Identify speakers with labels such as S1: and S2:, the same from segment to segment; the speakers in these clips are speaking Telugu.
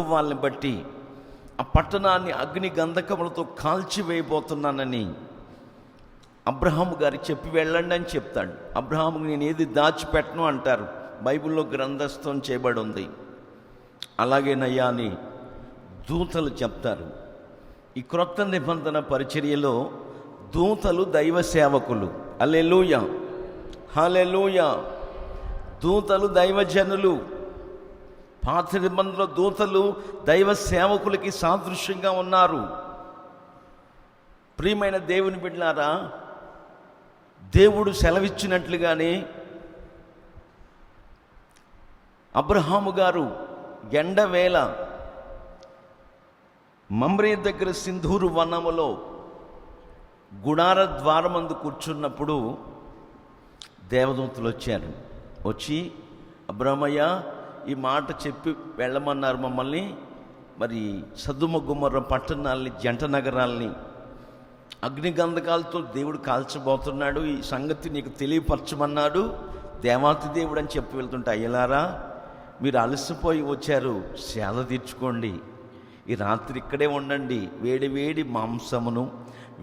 S1: వాళ్ళని బట్టి ఆ పట్టణాన్ని అగ్ని గంధకములతో కాల్చివేయబోతున్నానని అబ్రహాము గారికి చెప్పి వెళ్ళండి అని చెప్తాడు. అబ్రహాముకి నేను ఏది దాచిపెట్టను అంటారు, బైబిల్లో గ్రంథస్థం చేయబడి ఉంది. అలాగేనయ్యా అని దూతలు చెప్తారు. ఈ క్రొత్త నిబంధన పరిచర్యలో దూతలు దైవ సేవకులు. హల్లెలూయా, హల్లెలూయా. దూతలు దైవజనులు. పాత నిబంధనలో దూతలు దైవ సేవకులకి సాదృశ్యంగా ఉన్నారు. ప్రియమైన దేవుని బిడ్డలారా, దేవుడు సెలవిచ్చినట్లుగానే అబ్రహాము గారు ఎండవేళ మమ్రే దగ్గర సింధూరు వనములో గుడార ద్వారమందు కూర్చున్నప్పుడు దేవదూతలు వచ్చారు. వచ్చి అబ్రహమయ్య ఈ మాట చెప్పి వెళ్ళమన్నారు మమ్మల్ని. మరి సొదొమ గొమొర్రా పట్టణాలని, జంట నగరాల్ని అగ్నిగంధకాలతో దేవుడు కాల్చబోతున్నాడు, ఈ సంగతి నీకు తెలియపరచమన్నాడు దేవాతి దేవుడు అని చెప్పి వెళ్తుంటే, అయ్యలారా మీరు అలసిపోయి వచ్చారు, సేద తీర్చుకోండి, ఈ రాత్రి ఇక్కడే ఉండండి, వేడి వేడి మాంసమును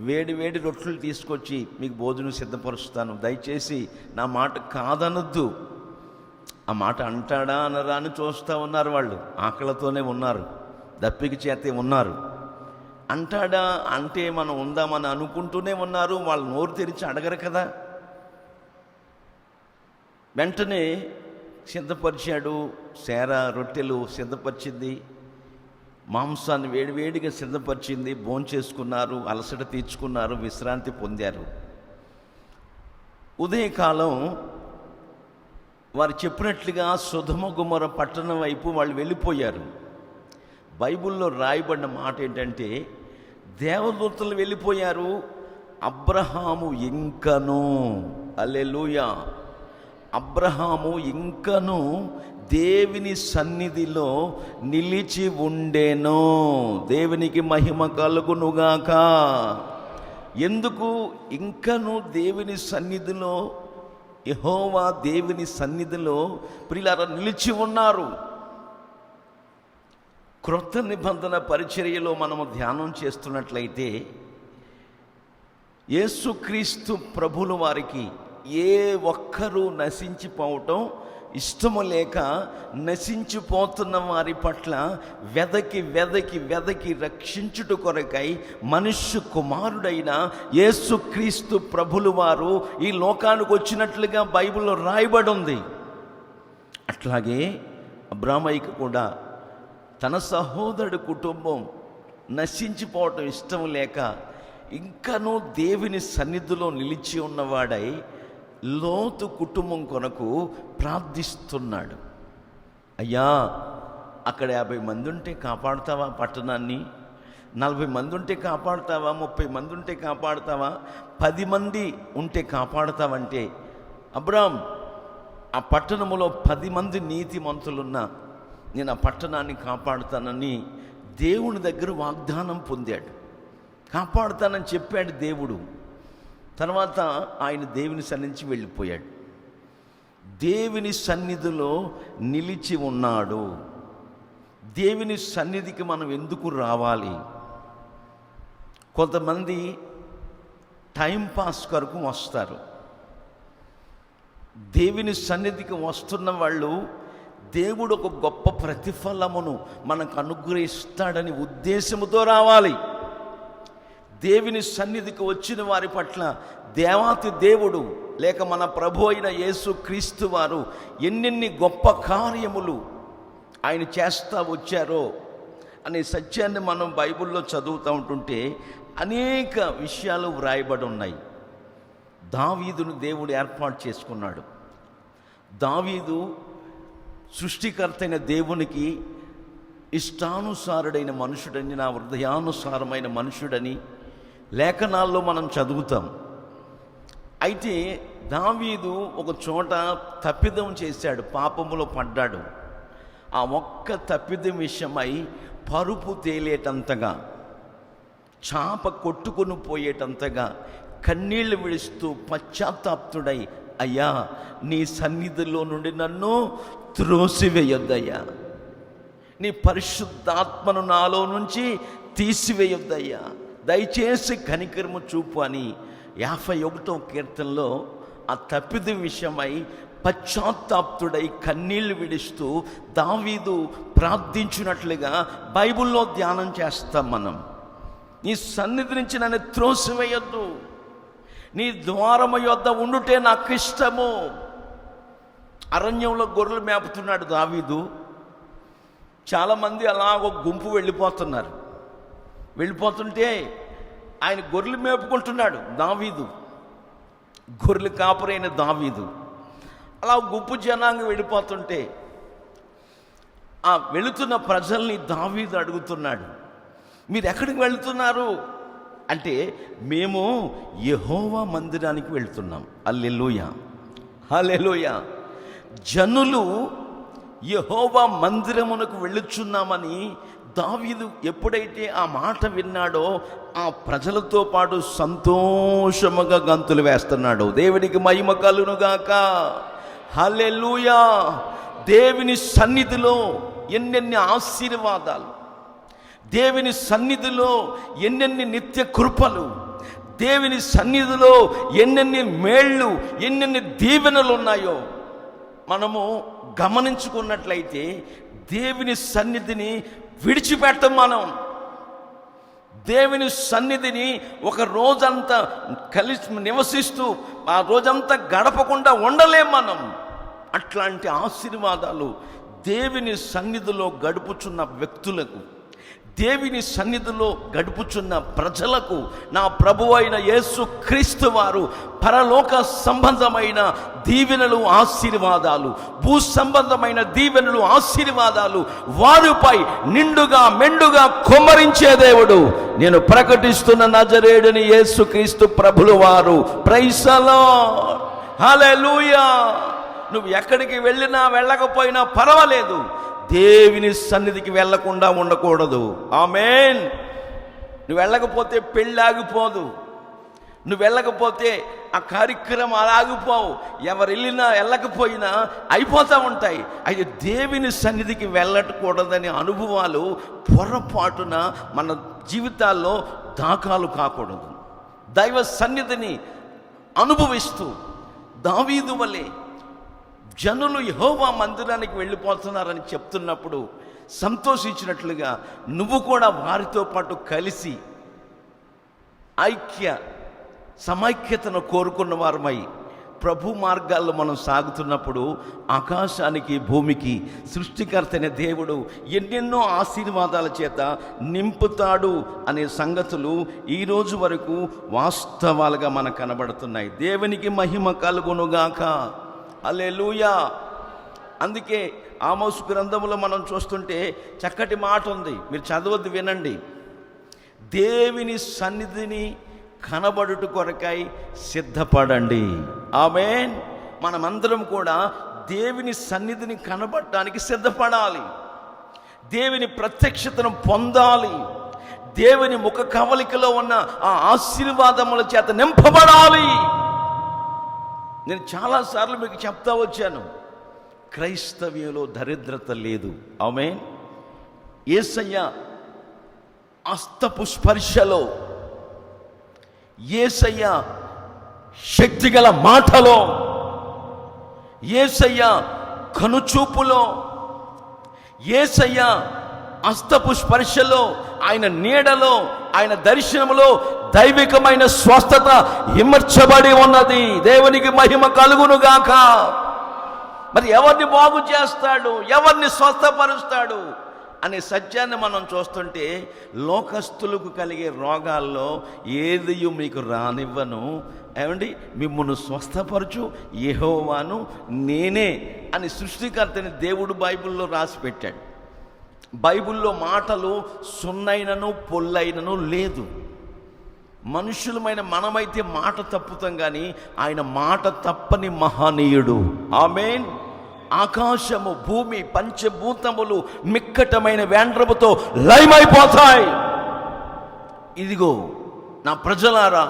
S1: వేడి వేడి రొట్టెలు తీసుకొచ్చి మీకు భోజనం సిద్ధపరుస్తాను, దయచేసి నా మాట కాదనొద్దు. ఆ మాట అంటాడా అనరా అని చూస్తూ ఉన్నారు. వాళ్ళు ఆకలితోనే ఉన్నారు, దప్పిక చేతే ఉన్నారు. అంటాడా అంటే మనం ఉందామని అనుకుంటూనే ఉన్నారు. వాళ్ళు నోరు తెరిచి అడగరు కదా. వెంటనే సిద్ధపరిచాడు, సేర రొట్టెలు సిద్ధపరిచింది, మాంసాన్ని వేడివేడిగా సిద్ధపరిచింది. భోంచేసుకున్నారు, అలసట తీర్చుకున్నారు, విశ్రాంతి పొందారు. ఉదయకాలం వారు చెప్పినట్లుగా సొదొమ గొమొర్రా పట్టణం వైపు వాళ్ళు వెళ్ళిపోయారు. బైబిల్లో రాయబడిన మాట ఏంటంటే, దేవదూతలు వెళ్ళిపోయారు, అబ్రహాము ఇంకను, హల్లెలూయా, అబ్రహాము ఇంకను దేవుని సన్నిధిలో నిలిచి ఉండెను. దేవునికి మహిమ కలుగునుగాక. ఎందుకు ఇంకను దేవుని సన్నిధిలో, యెహోవా దేవుని సన్నిధిలో ప్రియులారా నిలిచి ఉన్నారు? క్రొత్త నిబంధన పరిచర్యలో మనము ధ్యానం చేస్తున్నట్లయితే, యేసుక్రీస్తు ప్రభుల వారికి ఏ ఒక్కరూ నశించిపోవటం ఇష్టము లేక నశించిపోతున్న వారి పట్ల వెదకి వెదకి వెదకి రక్షించుట కొరకై మనుష్య కుమారుడైన యేసుక్రీస్తు ప్రభులు వారు ఈ లోకానికి వచ్చినట్లుగా బైబిల్లో రాయబడి ఉంది. అట్లాగే అబ్రాహాముకి కూడా తన సహోదరుడి కుటుంబం నశించిపోవటం ఇష్టం లేక ఇంకనూ దేవుని సన్నిధిలో నిలిచి ఉన్నవాడై లోతు కుటుంబం కొరకు ప్రార్థిస్తున్నాడు. అయ్యా, అక్కడ 50 మంది ఉంటే కాపాడుతావా పట్టణాన్ని? 40 మంది ఉంటే కాపాడుతావా? 30 మంది ఉంటే కాపాడుతావా? 10 మంది ఉంటే కాపాడుతావంటే, అబ్రాహాం ఆ పట్టణములో 10 మంది నీతిమంతులున్నా నేను ఆ పట్టణాన్ని కాపాడుతానని దేవుని దగ్గర వాగ్దానం పొందాడు. కాపాడుతానని చెప్పాడు దేవుడు. తర్వాత ఆయన దేవుని సన్నిధించి వెళ్ళిపోయాడు. దేవుని సన్నిధిలో నిలిచి ఉన్నాడు. దేవుని సన్నిధికి మనం ఎందుకు రావాలి? కొంతమంది టైంపాస్ కొరకు వస్తారు. దేవుని సన్నిధికి వస్తున్న వాళ్ళు దేవుడు ఒక గొప్ప ప్రతిఫలమును మనకు అనుగ్రహిస్తాడని ఉద్దేశముతో రావాలి. దేవుని సన్నిధికి వచ్చిన వారి పట్ల దేవాతి దేవుడు లేక మన ప్రభు అయిన యేసుక్రీస్తు వారు ఎన్నెన్ని గొప్ప కార్యములు ఆయన చేస్తూ వచ్చారో అనే సత్యాన్ని మనం బైబిల్లో చదువుతూ ఉంటుంటే అనేక విషయాలు వ్రాయబడి ఉన్నాయి. దావీదును దేవుడు ఏర్పాటు చేసుకున్నాడు. దావీదు సృష్టికర్త అయిన దేవునికి ఇష్టానుసారుడైన మనుషుడని, నా హృదయానుసారమైన మనుషుడని లేఖనాల్లో మనం చదువుతాం. అయితే దావీదు ఒక చోట తప్పిదం చేశాడు, పాపములో పడ్డాడు. ఆ ఒక్క తప్పిదం విషయమై పరుపు తేలేటంతగా, చాప కొట్టుకొని పోయేటంతగా కన్నీళ్లు విడుస్తూ పశ్చాత్తాప్తుడై, అయ్యా నీ సన్నిధిలో నుండి నన్ను త్రోసివేయొద్దయ్యా, నీ పరిశుద్ధాత్మను నాలో నుంచి తీసివేయొద్దయ్యా, దయచేసి కనికరము చూపు అని 51వ కీర్తనలో ఆ తప్పిద విషయమై పశ్చాత్తాప్తుడై కన్నీళ్లు విడుస్తూ దావీదు ప్రార్థించినట్లుగా బైబిల్లో ధ్యానం చేస్తాం మనం. నీ సన్నిధి నుంచి నన్ను త్రోసివేయొద్దు, నీ ద్వారము యొద్ద ఉండుటే నాకు ఇష్టము. అరణ్యంలో గొర్రెలు మేపుతున్నాడు దావీదు. చాలామంది అలా ఒక గుంపు వెళ్ళిపోతుంటే ఆయన గొర్రెలు మేపుకుంటున్నాడు దావీదు, గొర్రెలు కాపరైన దావీదు. అలా గుంపు జనాంగం వెళ్ళిపోతుంటే ఆ వెళుతున్న ప్రజల్ని దావీదు అడుగుతున్నాడు, మీరు ఎక్కడికి వెళుతున్నారు అంటే, మేము యెహోవా మందిరానికి వెళ్తున్నాం. హల్లెలూయా, హల్లెలూయా. జనులు యెహోవా మందిరమునకు వెళ్ళుచున్నామని దావీదు ఎప్పుడైతే ఆ మాట విన్నాడో ఆ ప్రజలతో పాటు సంతోషముగా గంతులు వేస్తున్నాడు. దేవునికి మహిమ కలుగునుగాక. హల్లెలూయా. దేవుని సన్నిధిలో ఎన్నెన్ని ఆశీర్వాదాలు, దేవుని సన్నిధిలో ఎన్నెన్ని నిత్య కృపలు, దేవుని సన్నిధిలో ఎన్నెన్ని మేళ్ళు, ఎన్నెన్ని దీవెనలు ఉన్నాయో మనము గమనించుకున్నట్లయితే దేవుని సన్నిధిని విడిచిపెట్టం. మనం దేవుని సన్నిధిని ఒక రోజంతా కలిసి నివసిస్తూ ఆ రోజంతా గడపకుండా ఉండలేం మనం. అట్లాంటి ఆశీర్వాదాలు దేవుని సన్నిధిలో గడుపుచున్న వ్యక్తులకు, దేవుని సన్నిధిలో గడుపుచున్న ప్రజలకు నా ప్రభువు అయిన యేసు క్రీస్తు వారు పరలోక సంబంధమైన దీవెనలు, ఆశీర్వాదాలు, భూ సంబంధమైన దీవెనలు, ఆశీర్వాదాలు వారిపై నిండుగా మెండుగా కుమ్మరించే దేవుడు నేను ప్రకటిస్తున్న నజరేయుడైన యేసు క్రీస్తు ప్రభులు వారు. ప్రైజ్ ది లార్డ్, హల్లెలూయా. నువ్వు ఎక్కడికి వెళ్ళినా వెళ్ళకపోయినా పర్వాలేదు, దేవుని సన్నిధికి వెళ్ళకుండా ఉండకూడదు. ఆమేన్. నువ్వు వెళ్ళకపోతే పెళ్ళి ఆగిపోదు, నువ్వు వెళ్ళకపోతే ఆ కార్యక్రమం అలా ఆగిపోవు. ఎవరు వెళ్ళినా వెళ్ళకపోయినా అయిపోతూ ఉంటాయి. అయితే దేవుని సన్నిధికి వెళ్ళకూడదనే అనుభవాలు పొరపాటున మన జీవితాల్లో దాఖలు కాకూడదు. దైవ సన్నిధిని అనుభవిస్తూ దావీదు వలె జనులు యెహోవా మందిరానికి వెళ్ళిపోతున్నారని చెప్తున్నప్పుడు సంతోషించినట్లుగా నువ్వు కూడా వారితో పాటు కలిసి సమైక్యతను కోరుకున్న వారమై ప్రభు మార్గాల్లో మనం సాగుతున్నప్పుడు ఆకాశానికి భూమికి సృష్టికర్త అయిన దేవుడు ఎన్నెన్నో ఆశీర్వాదాల చేత నింపుతాడు అనే సంగతులు ఈరోజు వరకు వాస్తవాలుగా మనకు కనబడుతున్నాయి. దేవునికి మహిమ కలుగునుగాక. హల్లెలూయా. అందుకే ఆమోసు గ్రంథములో మనం చూస్తుంటే చక్కటి మాట ఉంది, మీరు చదవద్దు, వినండి. దేవుని సన్నిధిని కనబడుట కొరకై సిద్ధపడండి. ఆమేన్. మనమందరం కూడా దేవుని సన్నిధిని కనబడటానికి సిద్ధపడాలి, దేవుని ప్రత్యక్షతను పొందాలి, దేవుని ముఖ కవలికలో ఉన్న ఆ ఆశీర్వాదముల చేత నింపబడాలి. నేను చాలాసార్లు మీకు చెప్తా వచ్చాను, క్రైస్తవ్యంలో దరిద్రత లేదు. ఆమేన్. యేసయ్య హస్తపు స్పర్శలో, యేసయ్య శక్తిగల మాటలో, యేసయ్య కనుచూపులో, యేసయ్య హస్తపు స్పర్శలో, ఆయన నీడలో, ఆయన దర్శనములో దైవికమైన స్వస్థత ఇమర్చబడి ఉన్నది. దేవునికి మహిమ కలుగునుగాక. మరి ఎవరిని బాగు చేస్తాడు, ఎవరిని స్వస్థపరుస్తాడు అనే సత్యాన్ని మనం చూస్తుంటే లోకస్తులకు కలిగే రోగాల్లో ఏది మీకు రానివ్వను, ఏమండి మిమ్మును స్వస్థపరచు యెహోవాను నేనే అని సృష్టికర్తని దేవుడు బైబిల్లో రాసి పెట్టాడు. బైబిల్లో మాటలు సున్నైనను పొల్లైనను లేదు. మనుషులమైన మనమైతే మాట తప్పుతాం, కానీ ఆయన మాట తప్పని మహనీయుడు. ఆమేన్. ఆకాశము భూమి పంచభూతములు మిక్కటమైన వేండ్రముతో లయమైపోతాయి. ఇదిగో నా ప్రజలారా,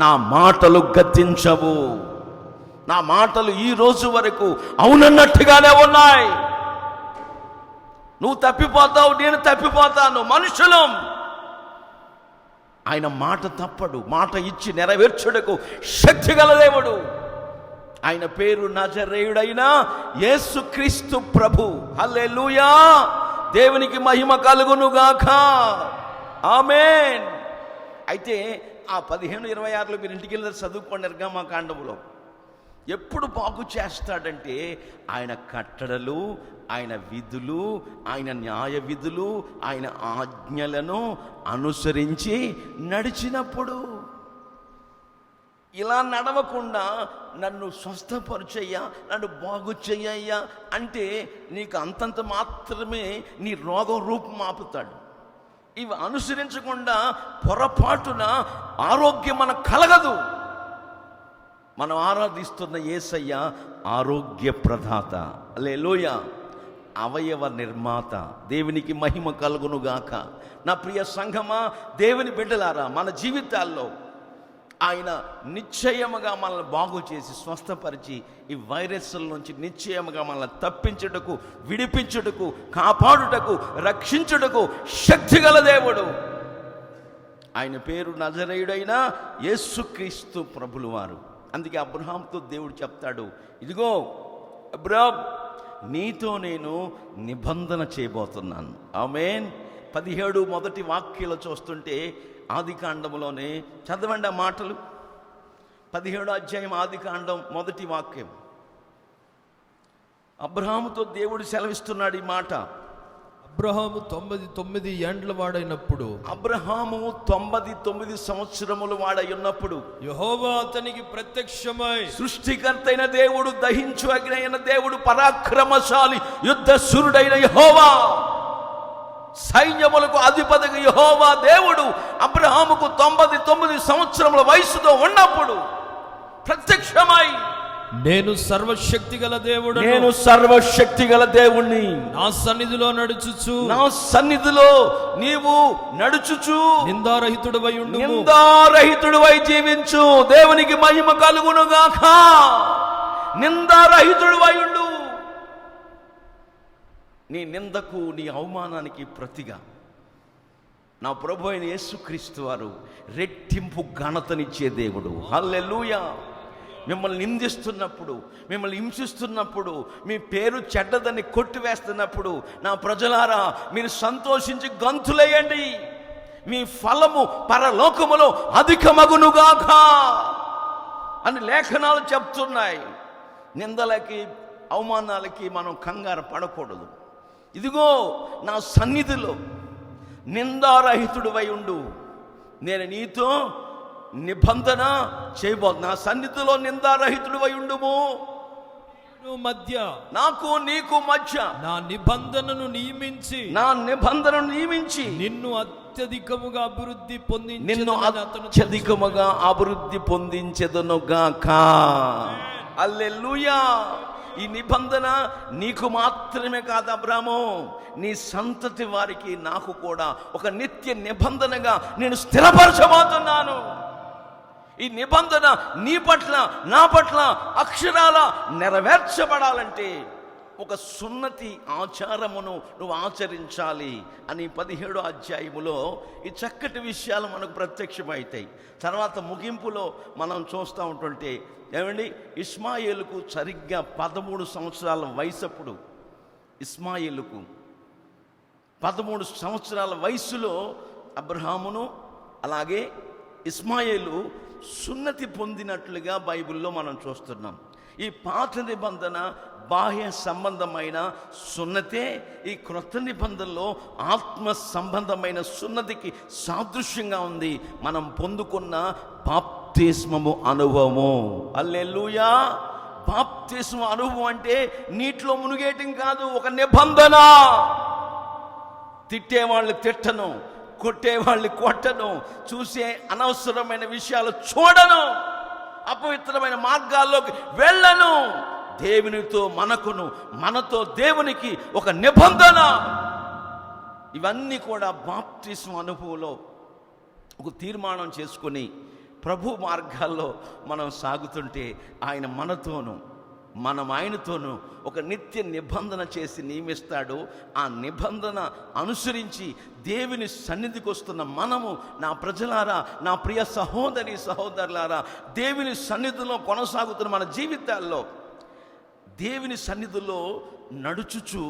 S1: నా మాటలు గతించవు, నా మాటలు ఈ రోజు వరకు అవునన్నట్టుగానే ఉన్నాయి. నువ్వు తప్పిపోతావు, నేను తప్పిపోతాను, మనుషులం. ఆయన మాట తప్పడు, మాట ఇచ్చి నెరవేర్చుటకు శక్తి గల దేవుడు. ఆయన పేరు నజరేయుడైన యేసుక్రీస్తు ప్రభు. హల్లెలూయా, దేవునికి మహిమ కలుగునుగాక. ఆమేన్. అయితే ఆ 15:26 మీరు ఇంటికి వెళ్ళి చదువుకోండి. నిర్గమకాండములో ఎప్పుడు బాగు చేస్తాడంటే ఆయన కట్టడలు, ఆయన విధులు, ఆయన న్యాయ విధులు, ఆయన ఆజ్ఞలను అనుసరించి నడిచినప్పుడు. ఇలా నడవకుండా నన్ను స్వస్థపరిచయ్యా, నన్ను బాగు చెయ్యయ్యా అంటే నీకు అంతంత మాత్రమే నీ రోగం రూపం ఆపుతాడు. ఇవి అనుసరించకుండా పొరపాటున ఆరోగ్యం మనకు కలగదు. మనం ఆరాధిస్తున్న యేసయ్య ఆరోగ్య ప్రదాత, హల్లెలూయా, అవయవ నిర్మాత. దేవునికి మహిమ కలుగునుగాక. నా ప్రియ సంఘమా, దేవుని బిడ్డలారా, మన జీవితాల్లో ఆయన నిశ్చయముగా మనల్ని బాగు చేసి స్వస్థపరిచి ఈ వైరస్ల నుంచి నిశ్చయముగా మనల్ని తప్పించుటకు, విడిపించుటకు, కాపాడుటకు, రక్షించుటకు శక్తిగల దేవుడు. ఆయన పేరు నజరేయుడైన యేసుక్రీస్తు ప్రభులు వారు. అందుకే అబ్రహాముతో దేవుడు చెప్తాడు, ఇదిగో అబ్రహాం, నీతో నేను నిబంధన చేయబోతున్నాను. ఆమేన్. 17 మొదటి వాక్యాలు చూస్తుంటే ఆదికాండంలోనే చదవండి ఆ మాటలు. 17వ అధ్యాయం ఆదికాండం మొదటి వాక్యం. అబ్రహాముతో దేవుడు సెలవిస్తున్నాడు ఈ మాట.
S2: అబ్రహాము 99 ఏండ్ల వాడైనప్పుడు,
S1: అబ్రహాము 99 సంవత్సరములు వాడయున్నప్పుడు
S2: యెహోవా అతనికి ప్రత్యక్షమై,
S1: సృష్టికర్త అయిన దేవుడు, దహించు అగ్ని అయిన దేవుడు, పరాక్రమశాలి యుద్ధ సూరుడైన యెహోవా, సైన్యములకు అధిపతిగా యెహోవా దేవుడు అబ్రహాముకు 99 సంవత్సరముల వయసుతో ఉన్నప్పుడు ప్రత్యక్షమై,
S2: నేను సర్వశక్తి గల దేవుడు,
S1: నేను సర్వశక్తి గల దేవుణ్ణి,
S2: నా సన్నిధిలో నడుచుచు,
S1: నా సన్నిధిలో నీవు నడుచుచు
S2: నిందారహితుడివై ఉండు,
S1: నిందారహితుడివై జీవించు. దేవునికి మహిమ కలుగునుగాక. నిందారహితుడివై ఉండు. నీ నిందకు, నీ అవమానానికి ప్రతిగా నా ప్రభు అయిన యేసుక్రీస్తు వారు రెట్టింపు ఘనతనిచ్చే దేవుడు. హల్లెలూయా. మిమ్మల్ని నిందిస్తున్నప్పుడు, మిమ్మల్ని హింసిస్తున్నప్పుడు, మీ పేరు చెడ్డదని కొట్టివేస్తున్నప్పుడు, నా ప్రజలారా మీరు సంతోషించి గంతులేయండి. మీ ఫలము పరలోకములో అధికమగునుగాక అని లేఖనాలు చెప్తున్నాయి. నిందలకి, అవమానాలకి మనం కంగారు పడకూడదు. ఇదిగో నా సన్నిధిలో నిందారహితుడివై ఉండు, నేను నీతో నిబంధన చేయబోతు. నా సన్నిధిలో నిందారహితుడివై ఉండుము,
S2: మధ్య
S1: నాకు నీకు మధ్య
S2: నా నిబంధనను నియమించి నిన్ను అత్యధికముగా అభివృద్ధి
S1: పొందించెదనుగాక. హల్లెలూయా. ఈ నిబంధన నీకు మాత్రమే కాదు అబ్రాహాము, నీ సంతతి వారికి, నాకు కూడా ఒక నిత్య నిబంధనగా నేను స్థిరపరచబోతున్నాను. ఈ నిబంధన నీ పట్ల, నా పట్ల అక్షరాల నెరవేర్చబడాలంటే ఒక సున్నతి ఆచారమును నువ్వు ఆచరించాలి అని 17వ అధ్యాయములో ఈ చక్కటి విషయాలు మనకు ప్రత్యక్షమవుతాయి. తర్వాత ముగింపులో మనం చూస్తూ ఉంటుంటే, ఏమండి, ఇస్మాయేలుకు సరిగ్గా 13 సంవత్సరాల వయసప్పుడు, ఇస్మాయేలుకు 13 సంవత్సరాల వయసులో అబ్రహామును అలాగే ఇస్మాయేలు సున్నతి పొందినట్లుగా బైబిల్లో మనం చూస్తున్నాం. ఈ పాత నిబంధన బాహ్య సంబంధమైన సున్నతే ఈ క్రొత్త నిబంధనలో ఆత్మ సంబంధమైన సున్నతికి సాదృశ్యంగా ఉంది. మనం పొందుకున్న బాప్తిస్మము అనుభవము. హల్లెలూయా. బాప్తిస్మ అనుభవం అంటే నీటిలో మునిగేయటం కాదు, ఒక నిబంధన. తిట్టేవాళ్ళు తిట్టను, కొట్టేవాళ్ళని కొట్టను, చూసే అనవసరమైన విషయాలు చూడను, అపవిత్రమైన మార్గాల్లోకి వెళ్ళను. దేవునితో మనకును, మనతో దేవునికి ఒక నిబంధన. ఇవన్నీ కూడా బాప్తిస్మ అనుభవంలో ఒక తీర్మానం చేసుకొని ప్రభు మార్గాల్లో మనం సాగుతుంటే ఆయన మనతోనూ మనం ఆయనతోనూ ఒక నిత్య నిబంధన చేసి నియమిస్తాడు. ఆ నిబంధన అనుసరించి దేవుని సన్నిధికి వస్తున్న మనము, నా ప్రజలారా, నా ప్రియ సహోదరి సహోదరులారా, దేవుని సన్నిధిలో కొనసాగుతున్న మన జీవితాల్లో దేవుని సన్నిధిలో నడుచుచు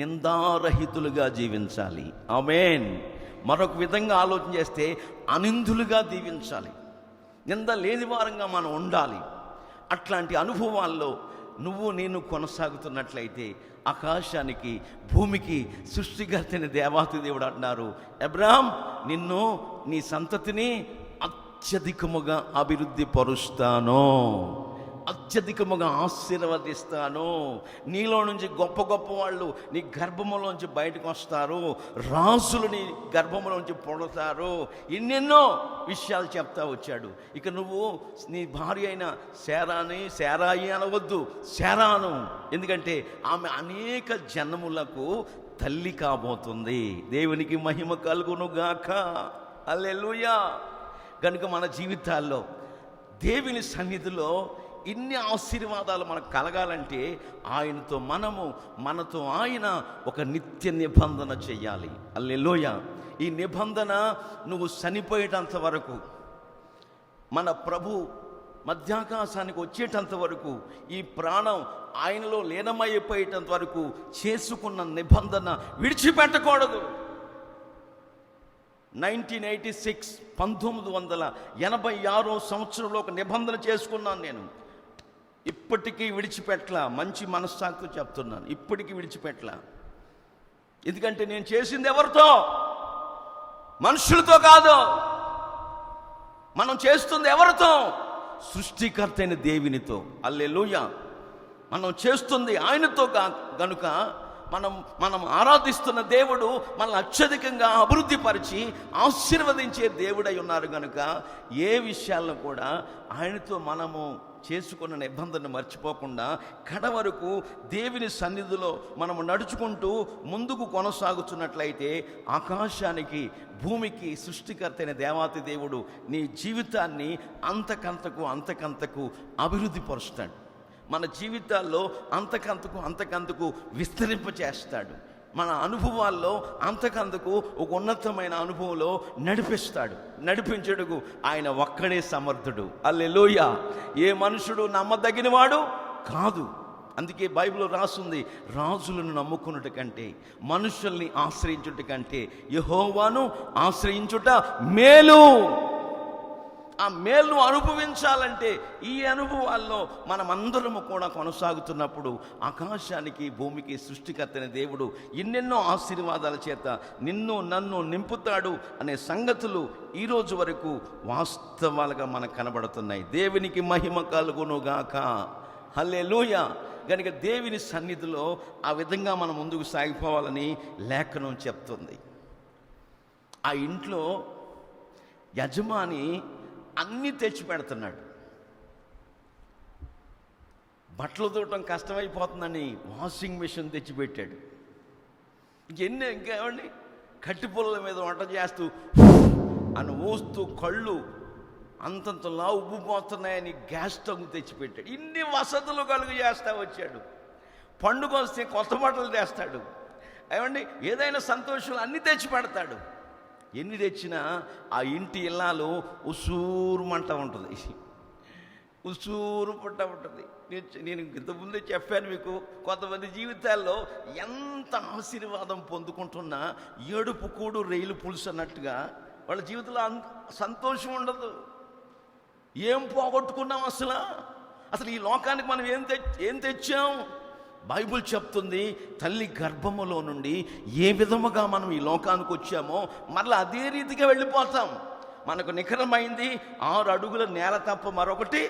S1: నిందారహితులుగా జీవించాలి. ఆమేన్. మరొక విధంగా ఆలోచన చేస్తే అనిందులుగా దీవించాలి, నింద లేని వారంగా మనం ఉండాలి. అట్లాంటి అనుభవాల్లో నువ్వు నేను కొనసాగుతున్నట్లయితే ఆకాశానికి భూమికి సృష్టికర్తని దేవాతి దేవుడు అంటున్నారు, అబ్రహాం, నిన్ను నీ సంతతిని అత్యధికముగా అభివృద్ధి పరుస్తాను, అత్యధికముగా ఆశీర్వదిస్తాను. నీలో నుంచి గొప్ప గొప్ప వాళ్ళు నీ గర్భములోంచి బయటకు వస్తారు, రాజులు నీ గర్భములోంచి పుడతారు. ఎన్నెన్నో విషయాలు చెప్తా వచ్చాడు. ఇక నువ్వు నీ భార్య అయిన శారాయి అనవద్దు, శారాను. ఎందుకంటే ఆమె అనేక జన్మములకు తల్లి కాబోతుంది. దేవునికి మహిమ కలుగును గాక. హల్లెలూయా. కనుక మన జీవితాల్లో దేవుని సన్నిధిలో ఇన్ని ఆశీర్వాదాలు మనకు కలగాలంటే ఆయనతో మనతో ఆయన ఒక నిత్య నిబంధన చెయ్యాలి. హల్లెలూయా. ఈ నిబంధన నువ్వు చనిపోయేటంత వరకు, మన ప్రభు మధ్యాకాశానికి వచ్చేటంత వరకు, ఈ ప్రాణం ఆయనలో లీనమైపోయేటంత వరకు చేసుకున్న నిబంధన విడిచిపెట్టకూడదు. 1986 సంవత్సరంలో ఒక నిబంధన చేసుకున్నాను నేను. ఇప్పటికీ విడిచిపెట్టలా. మంచి మనస్సాక్షితో చెప్తున్నాను, ఇప్పటికీ విడిచిపెట్టలా. ఎందుకంటే నేను చేసింది ఎవరితో? మనుషులతో కాదు. మనం చేస్తుంది ఎవరితో? సృష్టికర్త అయిన దేవునితో. హల్లెలూయా. మనం చేస్తుంది ఆయనతో గనుక మనం ఆరాధిస్తున్న దేవుడు మనల్ని అత్యధికంగా అభివృద్ధిపరిచి ఆశీర్వదించే దేవుడై ఉన్నారు కనుక ఏ విషయాలను కూడా ఆయనతో మనము చేసుకున్న నిబంధన మర్చిపోకుండా కడ వరకు దేవుని సన్నిధిలో మనము నడుచుకుంటూ ముందుకు కొనసాగుతున్నట్లయితే ఆకాశానికి భూమికి సృష్టికర్త అయిన దేవాతి దేవుడు నీ జీవితాన్ని అంతకంతకు అభివృద్ధి పరుస్తాడు. మన జీవితాల్లో అంతకంతకు విస్తరింపచేస్తాడు. మన అనుభవాల్లో అంతకంతకు ఒక ఉన్నతమైన అనుభవంలో నడిపించడుకు ఆయన ఒక్కడే సమర్థుడు. హల్లెలూయా. ఏ మనుషుడు నమ్మదగినవాడు కాదు. అందుకే బైబిల్లో రాస్తుంది, రాజులను నమ్ముకున్నట కంటే, మనుషుల్ని ఆశ్రయించుట కంటే యెహోవాను ఆశ్రయించుట మేలు. ఆ మేలును అనుభవించాలంటే ఈ అనుభవాల్లో మనమందరము కూడా కొనసాగుతున్నప్పుడు ఆకాశానికి భూమికి సృష్టికర్తైన దేవుడు ఎన్నెన్నో ఆశీర్వాదాల చేత నన్ను నింపుతాడు అనే సంగతులు ఈరోజు వరకు వాస్తవాలుగా మనకు కనబడుతున్నాయి. దేవునికి మహిమ కలుగునుగాక. హల్లెలూయా. కనుక దేవుని సన్నిధిలో ఆ విధంగా మనం ముందుకు సాగిపోవాలని లేఖనం చెప్తుంది. ఆ ఇంట్లో యజమాని అన్నీ తెచ్చి పెడుతున్నాడు. బట్టలు తోటం కష్టమైపోతుందని వాషింగ్ మిషన్ తెచ్చిపెట్టాడు. ఇంకేమండి, కట్టి పుల్లల మీద వంట చేస్తూ అని ఊస్తూ కళ్ళు అంతంతలా ఉబ్బిపోతున్నాయని గ్యాస్ స్టవ్ తెచ్చిపెట్టాడు. ఇన్ని వసతులు కలుగు చేస్తా వచ్చాడు. పండుగ వస్తే కొత్త బట్టలు తెస్తాడు. ఏమండి, ఏదైనా సంతోషాలు అన్నీ తెచ్చి పెడతాడు. ఎన్ని తెచ్చినా ఆ ఇంటి ఇల్లాలు ఉసూరుమంట ఉంటుంది, ఉసూరు పుట్ట ఉంటుంది. నేను ఇంతకుముందే చెప్పాను మీకు, కొంతమంది జీవితాల్లో ఎంత ఆశీర్వాదం పొందుకుంటున్నా ఏడుపు కూడు రైలు పులుసు అన్నట్టుగా వాళ్ళ జీవితంలో సంతోషం ఉండదు. ఏం పోగొట్టుకున్నాం అసలు ఈ లోకానికి మనం ఏం తెచ్చాం? బైబిల్ చెప్తుంది, తల్లి గర్భములో నుండి ఏ విధముగా మనం ఈ లోకానికి వచ్చామో మరలా అదే రీతిగా వెళ్ళిపోతాం. మనకు నిఖరమైంది 6 అడుగుల నేల తప్ప మరొకటి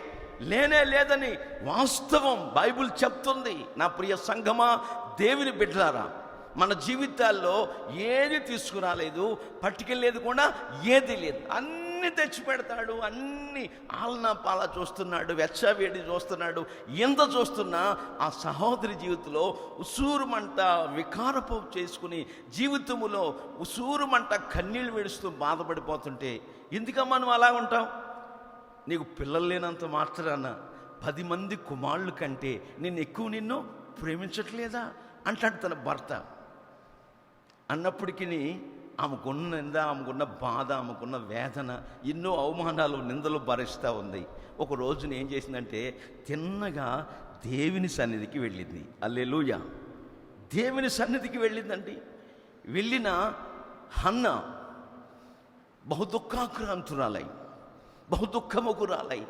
S1: లేదని వాస్తవం బైబిల్ చెప్తుంది. నా ప్రియ సంఘమా, దేవుని బిడ్డలారా, మన జీవితాల్లో ఏది తీసుకురాలేదు, పట్టుకెళ్ళేది కూడా ఏది లేదు. అన్నీ తెచ్చి పెడతాడు. అన్నీ ఆలనా పాల చూస్తున్నాడు, వెచ్చవేడి చూస్తున్నాడు. ఎంత చూస్తున్నా ఆ సహోదరి జీవితంలో ఉసూరుమంట వికారపు చేసుకుని జీవితములో ఉసూరుమంట కన్నీళ్ళు విడుస్తూ బాధపడిపోతుంటే ఎందుకమ్మా నువ్వు అలా ఉంటావు? నీకు పిల్లలు లేనంత మాత్రాన 10 మంది కుమారుల కంటే నేను ఎక్కువ నిన్ను ప్రేమించట్లేదా అంటాడు తన భర్త. అన్నప్పటికీ ఆమెకున్న నింద, ఆమెకున్న బాధ, ఆమెకున్న వేదన, ఎన్నో అవమానాలు, నిందలు భరిస్తూ ఉంది. ఒక రోజున ఏం చేసిందంటే తిన్నగా దేవుని సన్నిధికి వెళ్ళింది. హల్లెలూయా. దేవుని సన్నిధికి వెళ్ళిందండి. వెళ్ళిన హన్న బహుదుఃఖాక్రాంతురాలై, బహుదుఃఖముకురాలై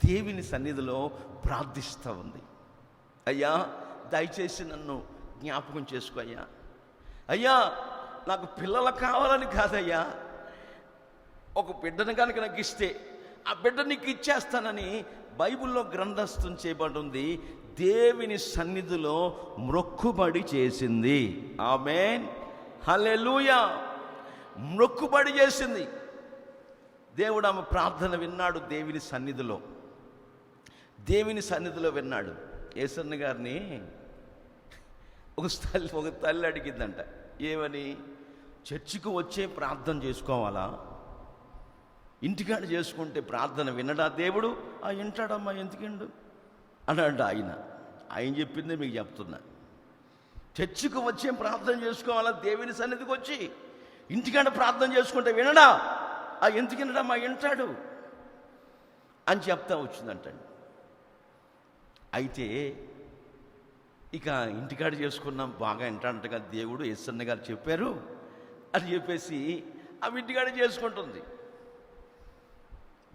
S1: దేవుని సన్నిధిలో ప్రార్థిస్తూ ఉంది. అయ్యా, దయచేసి నన్ను జ్ఞాపకం చేసుకో అయ్యా. అయ్యా, నాకు పిల్లలు కావాలని కాదయ్యా, ఒక బిడ్డను కనుక నాకు ఇస్తే ఆ బిడ్డ నీకు ఇచ్చేస్తానని బైబిల్లో గ్రంథస్థం చేయబడి ఉంది. దేవుని సన్నిధిలో మ్రొక్కుబడి చేసింది. ఆమేన్, హల్లెలూయా. మ్రొక్కుబడి చేసింది. దేవుడు ఆమె ప్రార్థన విన్నాడు. దేవుని సన్నిధిలో విన్నాడు. యేసన్న గారిని ఒక తల్లి అడిగిందంట, ఏమని? చర్చికి వచ్చే ప్రార్థన చేసుకోవాలా, ఇంటికాడ చేసుకుంటే ప్రార్థన వినడా దేవుడు? వింటాడమ్మా, ఎందుకండు అన్నాడు ఆయన చెప్పిందే మీకు చెప్తున్నా. చర్చికి వచ్చే ప్రార్థన చేసుకోవాలా, దేవుని సన్నిధికి వచ్చి ఇంటికాడ ప్రార్థన చేసుకుంటే వినడా? ఎందుకు వినడమ్మా, వింటాడు అని చెప్తా వచ్చిందంటండి. అయితే ఇక ఇంటికాడ చేసుకున్నాం, బాగా వింటాడంట కదా దేవుడు, యేసన్న గారు చెప్పారు అని చెప్పేసి అవి ఇంటికాడ చేసుకుంటుంది.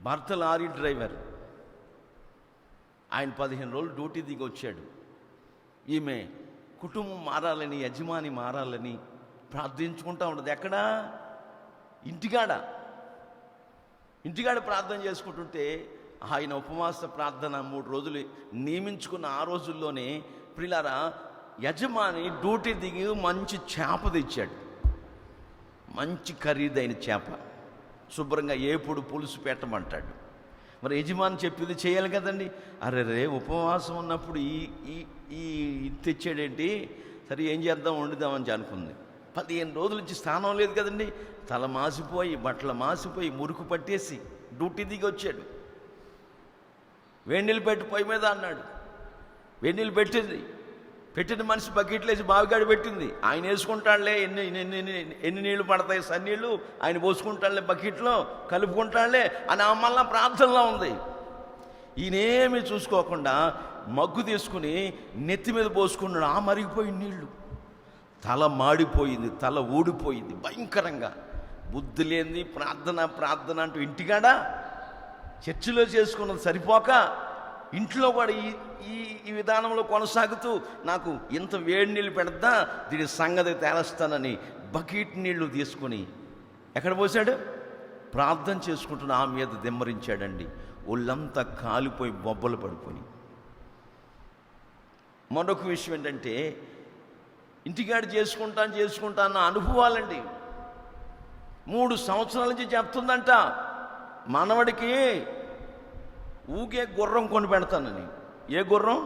S1: భర్త లారీ డ్రైవర్, ఆయన 15 రోజులు డ్యూటీ దిగి వచ్చాడు. ఈమె కుటుంబం మారాలని, యజమాని మారాలని ప్రార్థించుకుంటూ ఉంటుంది. ఎక్కడా? ఇంటికాడ ప్రార్థన చేసుకుంటుంటే ఆయన ఉపవాస ప్రార్థన 3 రోజులు నియమించుకున్న ఆ రోజుల్లోనే ప్రియులారా, యజమాని డ్యూటీ దిగి మంచి చేప తెచ్చాడు. మంచి ఖరీదైన చేప, శుభ్రంగా ఏపుడు పులుసు పెట్టమంటాడు. మరి యజమాని చెప్పింది చేయాలి కదండి. అరే, ఉపవాసం ఉన్నప్పుడు ఈ తెచ్చాడేంటి, సరే ఏం చేద్దాం, వండుదామని అనుకుంది. 15 రోజుల నుంచి స్నానం లేదు కదండి. తల మాసిపోయి, బట్టలు మాసిపోయి, మురుకు పట్టేసి డ్యూటీ దిగి వచ్చాడు. వేడినీళ్ళు పెట్టి పొయ్యి మీద అన్నాడు. వేడినీళ్ళు పెట్టిన మనిషి బకెట్లు వేసి బావిగాడి పెట్టింది. ఆయన వేసుకుంటాడులే, ఎన్ని నీళ్లు పడతాయి, సన్నీళ్ళు ఆయన పోసుకుంటాడులే, బకెట్లో కలుపుకుంటాడులే అని మళ్ళా ప్రార్థనలో ఉంది. ఈయనేమి చూసుకోకుండా మగ్గు తీసుకుని నెత్తి మీద పోసుకున్నాడు. మరిగిపోయి నీళ్లు, తల మాడిపోయింది, తల ఊడిపోయింది భయంకరంగా. బుద్ధి లేనిది ప్రార్థన అంటూ ఇంటికాడ చర్చిలో చేసుకున్నది సరిపోక ఇంట్లో కూడా ఈ విధానంలో కొనసాగుతూ నాకు ఇంత వేడి నీళ్ళు పెడతా, దీని సంగతి తేలుస్తానని బకెట్ నీళ్లు తీసుకుని ఎక్కడ పోసాడు? ప్రార్థన చేసుకుంటున్న ఆ మీద దిమ్మరించాడండి. ఒళ్ళంతా కాలిపోయి బొబ్బలు పడిపోయి. మరొక విషయం ఏంటంటే, ఇంటికాడ చేసుకుంటా అన్న అనుభవాలండి. 3 సంవత్సరాల నుంచి చెప్తుందంట, మనవడికి ఊగే గుర్రం కొని పెడతానని. ఏ గుర్రం?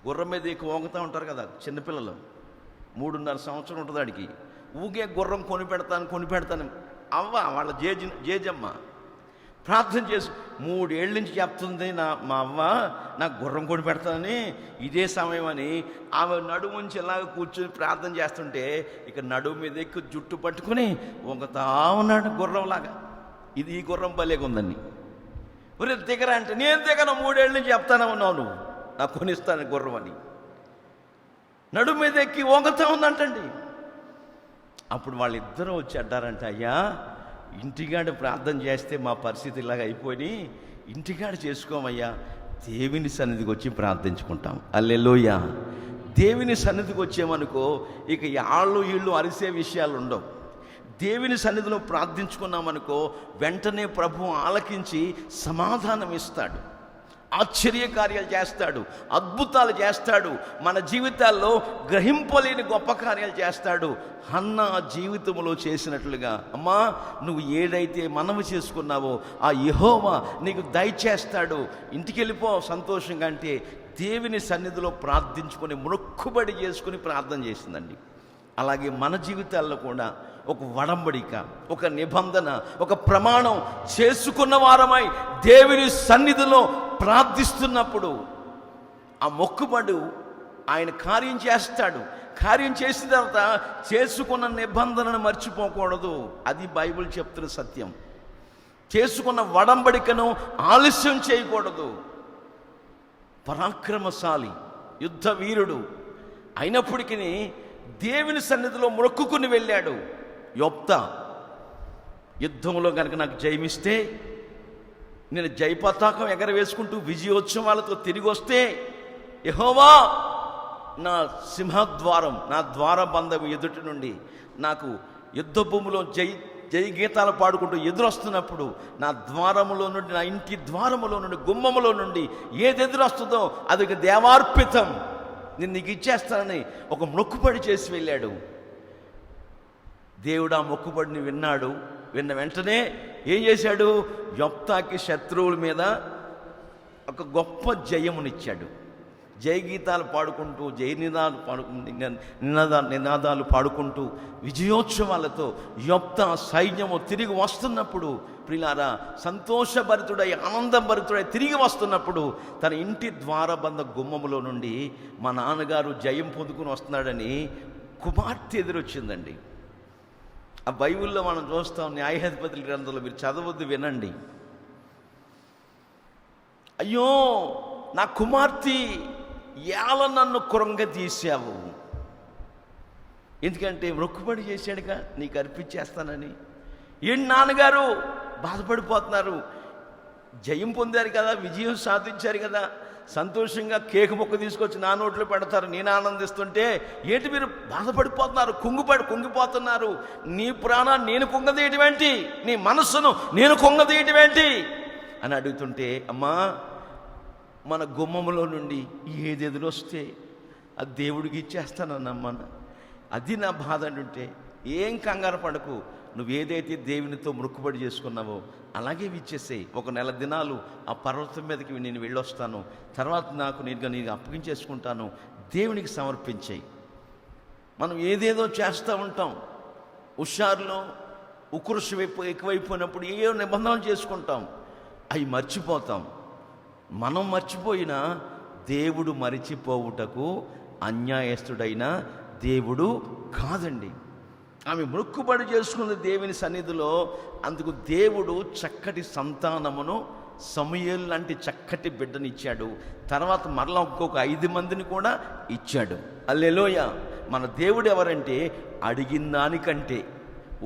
S1: గుర్రం మీద ఎక్కువ వంగుతూ ఉంటారు కదా చిన్నపిల్లలు, 3.5 సంవత్సరం ఉంటుంది వాడికి. ఊగే గుర్రం కొని పెడతాను అవ్వ, వాళ్ళ జేజమ్మ ప్రార్థన చేసి 3 ఏళ్ళ నుంచి చెప్తుంది మా అవ్వ నాకు గుర్రం కొని పెడతానని. ఇదే సమయం అని ఆమె నడుము నుంచి ఇలాగ కూర్చొని ప్రార్థన చేస్తుంటే ఇక నడుము మీద ఎక్కువ జుట్టు పట్టుకుని వంగుతా ఉన్నాడు గుర్రంలాగా. ఇది ఈ గుర్రం భలేగా ఉందని. ఒరే దిగరా అంటే, నేను దిగను, 3 ఏళ్ళ నుంచి చెప్తానే ఉన్నావు నువ్వు, నాకు కొనిస్తాను గుర్రం అని. నడుము మీద ఎక్కి వంగుతా ఉందంటండి. అప్పుడు వాళ్ళిద్దరూ వచ్చి అడ్డారంట, అయ్యా ఇంటికాడ ప్రార్థన చేస్తే మా పరిస్థితి ఇలాగ అయిపోయి, ఇంటికాడ చేసుకోమయ్యా, దేవుని సన్నిధికి వచ్చి ప్రార్థించుకుంటాం. హల్లెలూయా. దేవుని సన్నిధికి వచ్చామనుకో ఇక వీళ్ళు అరిసే విషయాలు ఉండవు. దేవుని సన్నిధిలో ప్రార్థించుకున్నామనుకో వెంటనే ప్రభువు ఆలకించి సమాధానం ఇస్తాడు, ఆశ్చర్యకార్యాలు చేస్తాడు, అద్భుతాలు చేస్తాడు, మన జీవితాల్లో గ్రహింపలేని గొప్ప కార్యాలు చేస్తాడు. హన్న జీవితంలో చేసినట్లుగా, అమ్మా నువ్వు ఏదైతే మనవి చేసుకున్నావో ఆ యెహోవా నీకు దయచేస్తాడు, ఇంటికి వెళ్ళిపో సంతోషంగా అంటే దేవుని సన్నిధిలో ప్రార్థించుకొని మొక్కుబడి చేసుకుని ప్రార్థన చేసిందండి. అలాగే మన జీవితాల్లో కూడా ఒక వడంబడిక, ఒక నిబంధన, ఒక ప్రమాణం చేసుకున్న వారమై దేవుని సన్నిధిలో ప్రార్థిస్తున్నప్పుడు ఆ మొక్కుబడు ఆయన కార్యం చేస్తాడు. కార్యం చేసిన తర్వాత చేసుకున్న నిబంధనను మర్చిపోకూడదు. అది బైబిల్ చెప్తున్న సత్యం. చేసుకున్న వడంబడికను ఆలస్యం చేయకూడదు. పరాక్రమశాలి, యుద్ధ వీరుడు అయినప్పటికీ దేవుని సన్నిధిలో మొక్కుకుని వెళ్ళాడు. యొప్తా, యుద్ధంలో కనుక నాకు జయమిస్తే, నేను జయపతాకం ఎగరవేసుకుంటూ విజయోత్సవాలతో తిరిగి వస్తే, యెహోవా నా సింహద్వారం, నా ద్వారబంధం ఎదుటి నుండి నాకు యుద్ధ భూమిలో జై గీతాలు పాడుకుంటూ ఎదురొస్తున్నప్పుడు నా ద్వారములో నుండి, నా ఇంటి ద్వారములో నుండి, గుమ్మములో నుండి ఏది ఎదురొస్తుందో అది దేవార్పితం, నేను నీకు ఇచ్చేస్తానని ఒక మొక్కుబడి చేసి వెళ్ళాడు. దేవుడు ఆ మొక్కుబడిని విన్నాడు. విన్న వెంటనే ఏం చేశాడు? యొప్తాకి శత్రువుల మీద ఒక గొప్ప జయమునిచ్చాడు. జయ గీతాలు పాడుకుంటూ, జయ నినాదాలు పాడుకుంటూ విజయోత్సవాలతో యొప్తా సైన్యము తిరిగి వస్తున్నప్పుడు, ప్రియులారా, సంతోషభరితుడై ఆనందభరితుడై తిరిగి వస్తున్నప్పుడు తన ఇంటి ద్వారబంధ గుమ్మములో నుండి మా నాన్నగారు జయం పొందుకుని వస్తున్నాడని కుమార్తె ఎదురొచ్చిందండి. ఆ బైబిల్లో మనం చూస్తాం, న్యాయాధిపతుల గ్రంథంలో మీరు చదవద్దు, వినండి. అయ్యో నా కుమార్తె, ఏల నన్ను కృంగదీశావు. ఎందుకంటే మొక్కుబడి చేశాడుగా, నీకు అర్పించేస్తానని. ఏంటి నాన్నగారు బాధపడిపోతున్నారు? జయం పొందారు కదా, విజయం సాధించారు కదా, సంతోషంగా కేక్ మొక్క తీసుకొచ్చి నా నోట్లో పెడతారు, నేను ఆనందిస్తుంటే ఏంటి మీరు బాధపడిపోతున్నారు, కుంగిపోతున్నారు? నీ ప్రాణాన్ని నేను కుంగదీయటమేంటి, నీ మనస్సును నేను కుంగదీయటమేంటి అని అడుగుతుంటే, అమ్మా మన గుమ్మములో నుండి ఏది ఎదురొస్తే అది దేవుడికి ఇచ్చేస్తానమ్మా, అది నా బాధ అంటుంటే, ఏం కంగారు పడకు, నువ్వు ఏదైతే దేవునితో మొక్కుబడి చేసుకున్నావో అలాగే ఇచ్చేసేయి. ఒక నెల దినాలు ఆ పర్వతం మీదకి నేను వెళ్ళొస్తాను, తర్వాత నీకు అప్పగించేసుకుంటాను, దేవునికి సమర్పించేయి. మనం ఏదేదో చేస్తూ ఉంటాం, హుషారులో ఉకృషం ఎక్కువైపోయినప్పుడు ఏవో నిబంధనలు చేసుకుంటాం, అవి మర్చిపోతాం. మనం మర్చిపోయినా దేవుడు మరిచిపోవుటకు అన్యాయస్తుడైన దేవుడు కాదండి. ఆమె మొక్కుబడి చేసుకున్న దేవుని సన్నిధిలో, అందుకు దేవుడు చక్కటి సంతానమును, సమూయేలు లాంటి చక్కటి బిడ్డనిచ్చాడు. తర్వాత మరలా ఇంకొక 5 మందిని కూడా ఇచ్చాడు. హల్లెలూయా. మన దేవుడు ఎవరంటే, అడిగిన దానికంటే,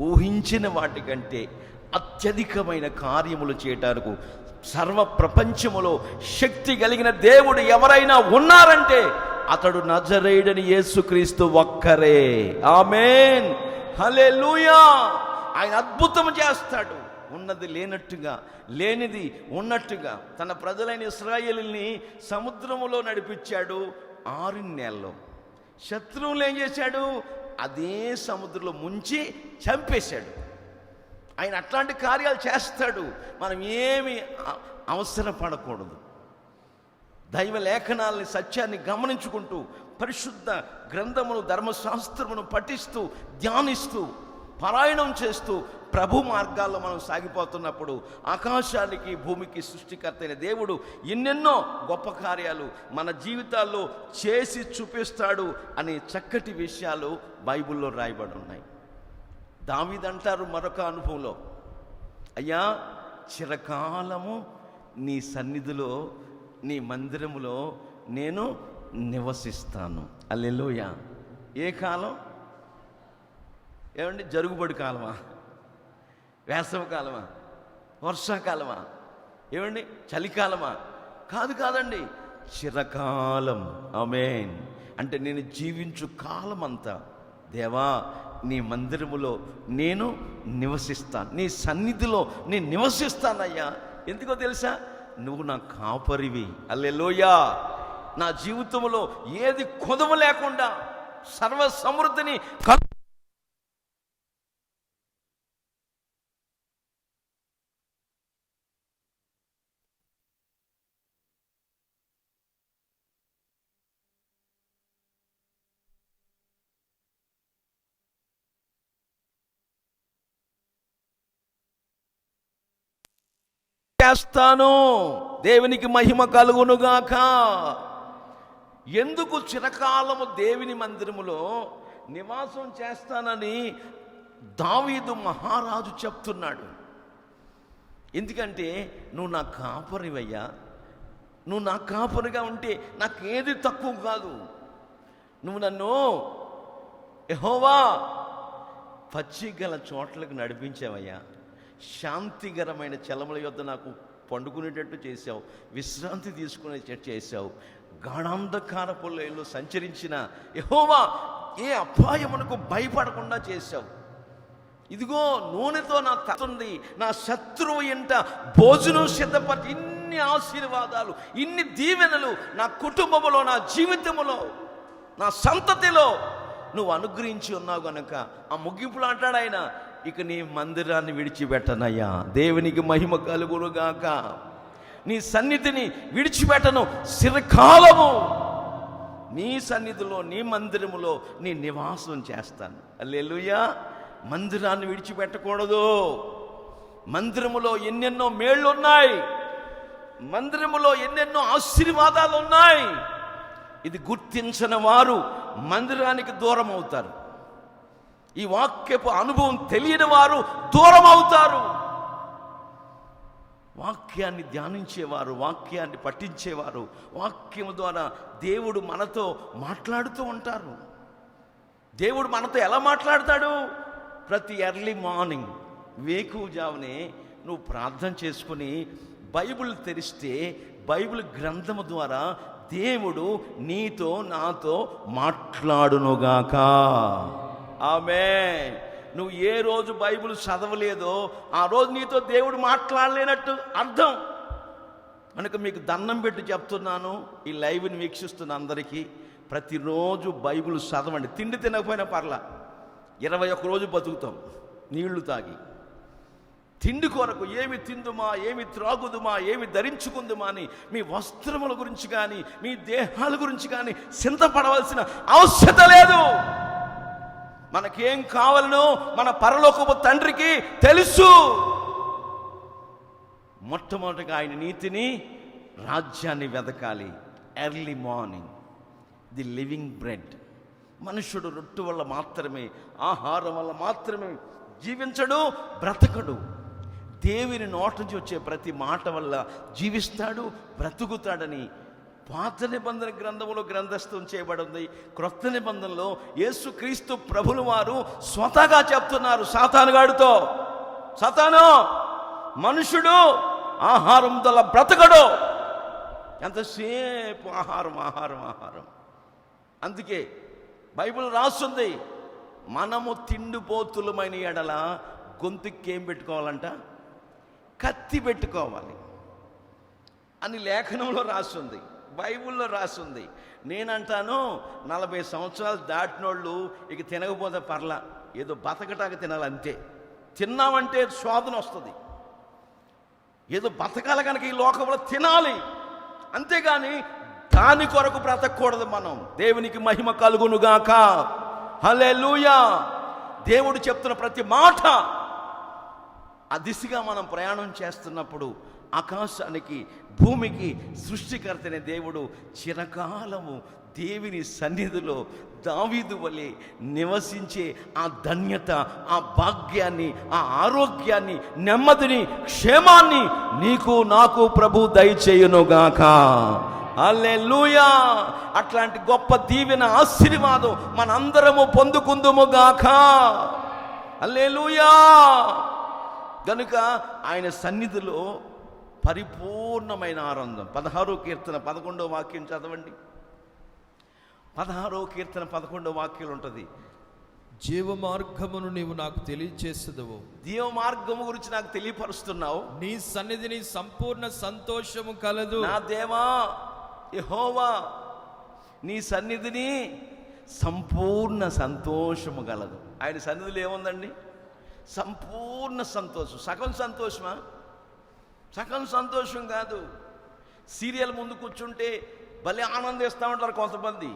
S1: ఊహించిన వాటికంటే అత్యధికమైన కార్యములు చేయటానికి సర్వ ప్రపంచములో శక్తి కలిగిన దేవుడు ఎవరైనా ఉన్నారంటే అతడు నజరేయుడని యేసుక్రీస్తు ఒక్కరే. ఆమేన్, హల్లెలూయా. ఆయన అద్భుతం చేస్తాడు. ఉన్నది లేనట్టుగా, లేనిది ఉన్నట్టుగా తన ప్రజలైన ఇశ్రాయేలుని సముద్రములో నడిపించాడు 6 నెలల్లో. శత్రువులు ఏం చేశాడు? అదే సముద్రంలో ముంచి చంపేశాడు. ఆయన అట్లాంటి కార్యాలు చేస్తాడు. మనం ఏమి అవసరపడకూడదు. దైవ లేఖనాలని, సత్యాన్ని గమనించుకుంటూ, పరిశుద్ధ గ్రంథమును, ధర్మశాస్త్రమును పఠిస్తూ, ధ్యానిస్తూ, పారాయణం చేస్తూ ప్రభు మార్గాల్లో మనం సాగిపోతున్నప్పుడు ఆకాశానికి భూమికి సృష్టికర్త అయిన దేవుడు ఎన్నెన్నో గొప్ప కార్యాలు మన జీవితాల్లో చేసి చూపిస్తాడు అనే చక్కటి విషయాలు బైబిల్లో రాయబడి ఉన్నాయి. దావీదు అంటారు మరొక అనుభవంలో, అయ్యా చిరకాలము నీ సన్నిధిలో, నీ మందిరములో నేను నివసిస్తాను. హల్లెలూయా. ఏ కాలం? ఏమండి, జరుగుబడి కాలమా, వేసవి కాలమా, వర్షాకాలమా, ఏమండి చలికాలమా? కాదండి, చిరకాలం. ఆమేన్. అంటే నేను జీవించు కాలం అంతా దేవా నీ మందిరములో నేను నివసిస్తాను, నీ సన్నిధిలో నేను నివసిస్తానయ్యా. ఎందుకో తెలుసా? నువ్వు నా కాపరివి. హల్లెలూయా. నా జీవితంలో ఏది కొదవ లేకుండా సర్వ సమృద్ధిని చేస్తాను. దేవునికి మహిమ కలుగునుగాక. ఎందుకు చిరకాలము దేవుని మందిరములో నివాసం చేస్తానని దావీదు మహారాజు చెప్తున్నాడు. ఎందుకంటే నువ్వు నా కాపరివయ్యా, నువ్వు నా కాపరిగా ఉంటే నాకేది తక్కువ కాదు. నువ్వు నన్ను యెహోవా పచ్చిగల చోట్లకు నడిపించావయ్యా, శాంతికరమైన చలముల యొద్ద నాకు పండుకునేటట్టు చేశావు, విశ్రాంతి తీసుకునేటట్టు చేశావు. గాఢాంధకారపు లోయలో సంచరించిన యెహోవా ఏ అపాయమునకు భయపడకుండా చేశావు. ఇదిగో నూనెతో నా తతుంది, నా శత్రువు ఇంట భోజనం సిద్ధపరిచి ఇన్ని ఆశీర్వాదాలు, ఇన్ని దీవెనలు నా కుటుంబములో, నా జీవితములో, నా సంతతిలో నువ్వు అనుగ్రహించి ఉన్నావు గనక ఆ ముగింపులో అంటాడు ఆయన, ఇక నీ మందిరాన్ని విడిచిపెట్టనయ్యా. దేవునికి మహిమ కలుగునుగాక. నీ సన్నిధిని విడిచిపెట్టను, చిరకాలము నీ సన్నిధిలో, నీ మందిరములో నీ నివాసం చేస్తాను. హల్లెలూయా. మందిరాన్ని విడిచిపెట్టకూడదు. మందిరములో ఎన్నెన్నో మేళ్ళు ఉన్నాయి, మందిరములో ఎన్నెన్నో ఆశీర్వాదాలు ఉన్నాయి. ఇది గుర్తించని వారు మందిరానికి దూరం అవుతారు. ఈ వాక్యపు అనుభవం తెలియని వారు దూరం అవుతారు. వాక్యాన్ని ధ్యానించేవారు, వాక్యాన్ని పఠించేవారు, వాక్యము ద్వారా దేవుడు మనతో మాట్లాడుతూ ఉంటారు. దేవుడు మనతో ఎలా మాట్లాడతాడు? ప్రతి ఎర్లీ మార్నింగ్ వేకువజామునే నువ్వు ప్రార్థన చేసుకుని బైబిల్ తెరిస్తే బైబిల్ గ్రంథము ద్వారా దేవుడు నీతో నాతో మాట్లాడునుగాక. ఆమేన్. నువ్వు ఏ రోజు బైబిల్ చదవలేదో ఆ రోజు నీతో దేవుడు మాట్లాడలేనట్టు అర్థం. కనుక మీకు దండం పెట్టి చెప్తున్నాను, ఈ లైవ్ని వీక్షిస్తున్న అందరికీ, ప్రతిరోజు బైబిల్ చదవండి. తిండి తినకపోయినా పర్లా, 21 రోజు బతుకుతాం నీళ్లు తాగి. తిండి కొరకు ఏమి తిందుమా, ఏమి త్రాగుదుమా, ఏమి ధరించుకుందుమా అని మీ వస్త్రముల గురించి కానీ మీ దేహాల గురించి కానీ చింతపడవలసిన అవసరం లేదు. మనకేం కావాలనో మన పరలోకపు తండ్రికి తెలుసు. మొట్టమొదటిగా ఆయన నీతిని, రాజ్యాన్ని వెదకాలి. Early morning the living bread. మనుషుడు రొట్టె వల్ల మాత్రమే, ఆహారం వల్ల మాత్రమే జీవించడు, బ్రతకడు. దేవుని నోట నుంచి వచ్చే ప్రతి మాట వల్ల జీవిస్తాడు, బ్రతుకుతాడని పాత నిబంధన గ్రంథములో గ్రంథస్థం చేయబడింది. క్రొత్త నిబంధనలో యేసుక్రీస్తు ప్రభులు వారు స్వతహాగా చెప్తున్నారు సాతానుగాడితో, సాతాను, మనుషుడు ఆహారం వల్ల బ్రతకడు. ఎంతసేపు ఆహారం ఆహారం ఆహారం. అందుకే బైబిల్ రాస్తుంది, మనము తిండిపోతులమైన ఎడల గొంతుకి ఏం పెట్టుకోవాలంట? కత్తి పెట్టుకోవాలి అని లేఖనంలో రాస్తుంది, బైబిల్లో రాస్తుంది. నేనంటాను 40 సంవత్సరాలు దాటినోళ్ళు ఇక తినకపోతే పర్లా, ఏదో బతకటాక తినాలి అంతే. తిన్నామంటే శోధన వస్తుంది, ఏదో బతకాల కనుక ఈ లోకంలో తినాలి, అంతేగాని దాని కొరకు బ్రతకూడదు మనం. దేవునికి మహిమ కలుగునుగాక. హల్లెలూయా. దేవుడు చెప్తున్న ప్రతి మాట ఆ దిశగా మనం ప్రయాణం చేస్తున్నప్పుడు ఆకాశానికి భూమికి సృష్టికర్తనే దేవుడు చిరకాలము దేవుని సన్నిధిలో దావీదు వలె నివసించే ఆ ధన్యత, ఆ భాగ్యాన్ని, ఆ ఆరోగ్యాన్ని, నెమ్మదిని, క్షేమాన్ని నీకు నాకు ప్రభు దయచేయునుగాక. హల్లెలూయా. అట్లాంటి గొప్ప దీవెన, ఆశీర్వాదం మనందరము పొందుకుందుముగాక. హల్లెలూయా. గనుక ఆయన సన్నిధిలో పరిపూర్ణమైన ఆనందం. 16వ కీర్తన 11వ వాక్యం చదవండి. 16వ కీర్తన 11వ వాక్యం ఉంటుంది,
S2: జీవ మార్గమును నీవు నాకు తెలియచేసేదవు.
S1: జీవ మార్గము గురించి నాకు తెలియపరుస్తున్నావు.
S2: నీ సన్నిధిని సంపూర్ణ సంతోషము కలదు.
S1: నా దేవా యెహోవా, నీ సన్నిధిని సంపూర్ణ సంతోషము గలదు. ఆయన సన్నిధిలో ఏముందండి? సంపూర్ణ సంతోషం. సగం సంతోషమా? సగం సంతోషం కాదు. సీరియల్ ముందు కూర్చుంటే భలే ఆనందిస్తూ ఉంటారు కొంతమంది.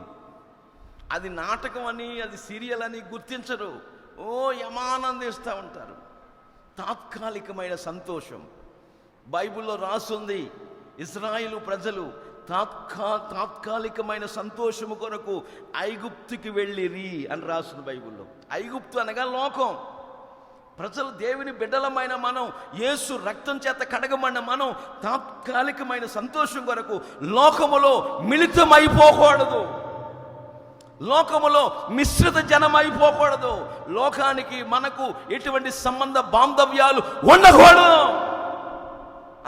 S1: అది నాటకం అని, అది సీరియల్ అని గుర్తించరు. యమానందిస్తూ ఉంటారు. తాత్కాలికమైన సంతోషం. బైబిల్లో రాసుంది, ఇశ్రాయేలు ప్రజలు తాత్కాలికమైన సంతోషము కొరకు ఐగుప్తుకి వెళ్ళిరి అని రాస్తుంది బైబిల్లో. ఐగుప్తు అనగా లోకం. ప్రజలు దేవుని బిడ్డలమైన మనం, యేసు రక్తం చేత కడగబడిన మనం తాత్కాలికమైన సంతోషం కొరకు లోకములో మిళితమైపోకూడదు, లోకములో మిశ్రిత జనం అయిపోకూడదు, లోకానికి మనకు ఎటువంటి సంబంధ బాంధవ్యాలు ఉండకూడదు.